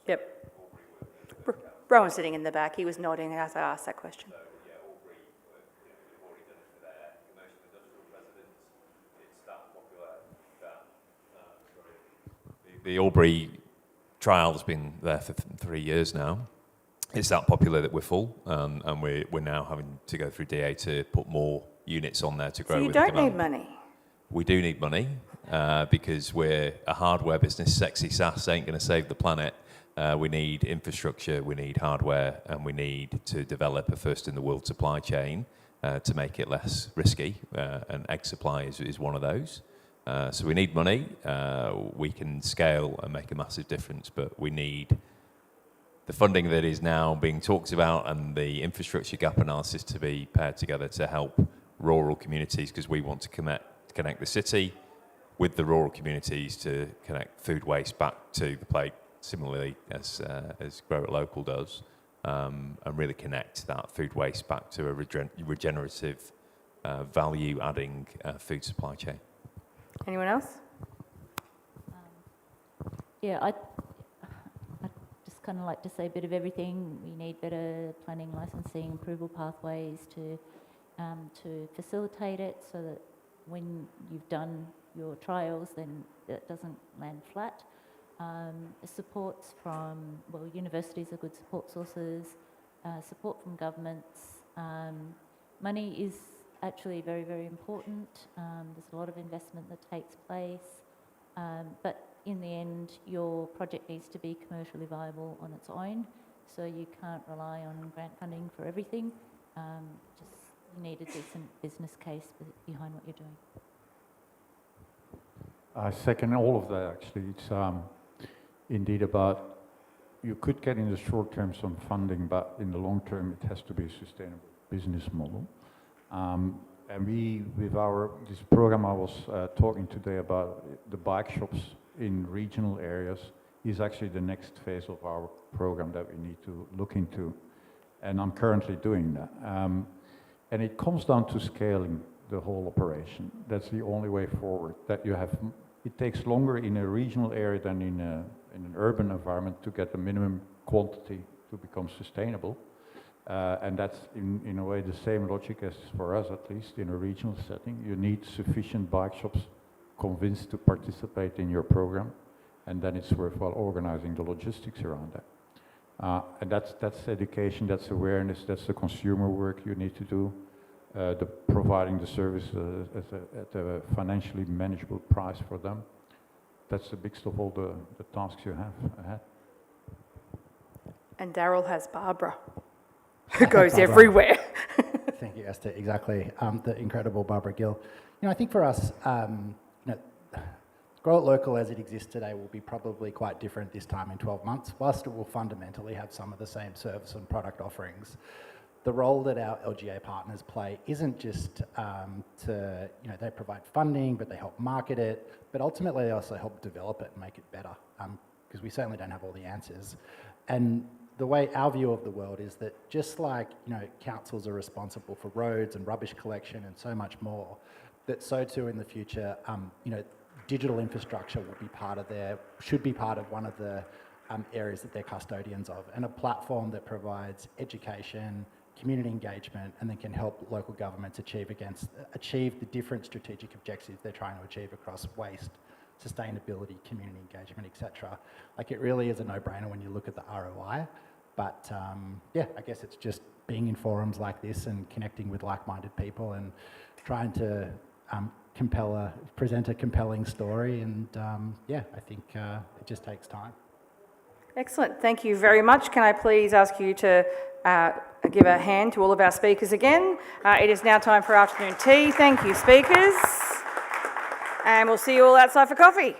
Yep. Rowan's sitting in the back. He was nodding as I asked that question. The Albury trial has been there for 3 years now. It's that popular that we're full, and we're now having to go through DA to put more units on there to grow. So you with don't demand. need money? We do need money because we're a hardware business. Sexy SaaS ain't going to save the planet. We need infrastructure, we need hardware, and we need to develop a first-in-the-world supply chain to make it less risky, and egg supply is one of those. So we need money. We can scale and make a massive difference, but we need the funding that is now being talked about and the infrastructure gap analysis to be paired together to help rural communities, because we want to connect the city with the rural communities to connect food waste back to the plate, similarly as Grow It Local does, and really connect that food waste back to a regenerative, value-adding food supply chain. Anyone else? Yeah, I'd just kind of like to say a bit of everything. We need better planning, licensing, approval pathways to facilitate it, so that when you've done your trials, then it doesn't land flat. Supports from, well, universities are good support sources, support from governments. Money is actually very, very important. There's a lot of investment that takes place, but in the end, your project needs to be commercially viable on its own, so you can't rely on grant funding for everything. You need a decent business case behind what you're doing. I second all of that, actually. It's indeed about, you could get in the short term some funding, but in the long term it has to be a sustainable business model. And we, with this program I was talking today about, the bike shops in regional areas, is actually the next phase of our program that we need to look into. And I'm currently doing that. And it comes down to scaling the whole operation. That's the only way forward. That you have, it takes longer in a regional area than in an urban environment to get the minimum quantity to become sustainable. And that's in a way the same logic as for us, at least in a regional setting. You need sufficient bike shops convinced to participate in your program, and then it's worthwhile organizing the logistics around that. And that's education, that's awareness, that's the consumer work you need to do, providing the service at a financially manageable price for them. That's the biggest of all the tasks you have ahead. And Daryl has Barbara, who goes everywhere. Thank you, Esther. Exactly. The incredible Barbara Gill. I think for us, Grow It Local as it exists today will be probably quite different this time in 12 months. Whilst it will fundamentally have some of the same service and product offerings, the role that our LGA partners play isn't just they provide funding, but they help market it, but ultimately they also help develop it and make it better, because we certainly don't have all the answers. And the way our view of the world is that just like councils are responsible for roads and rubbish collection and so much more, that so too in the future, digital infrastructure should be part of one of the areas that they're custodians of, and a platform that provides education, community engagement, and then can help local governments achieve the different strategic objectives they're trying to achieve across waste, sustainability, community engagement, etc. Like, it really is a no-brainer when you look at the ROI. But I guess it's just being in forums like this and connecting with like-minded people and trying to present a compelling story, and I think it just takes time. Excellent. Thank you very much. Can I please ask you to give a hand to all of our speakers again? It is now time for afternoon tea. Thank you, speakers. And we'll see you all outside for coffee.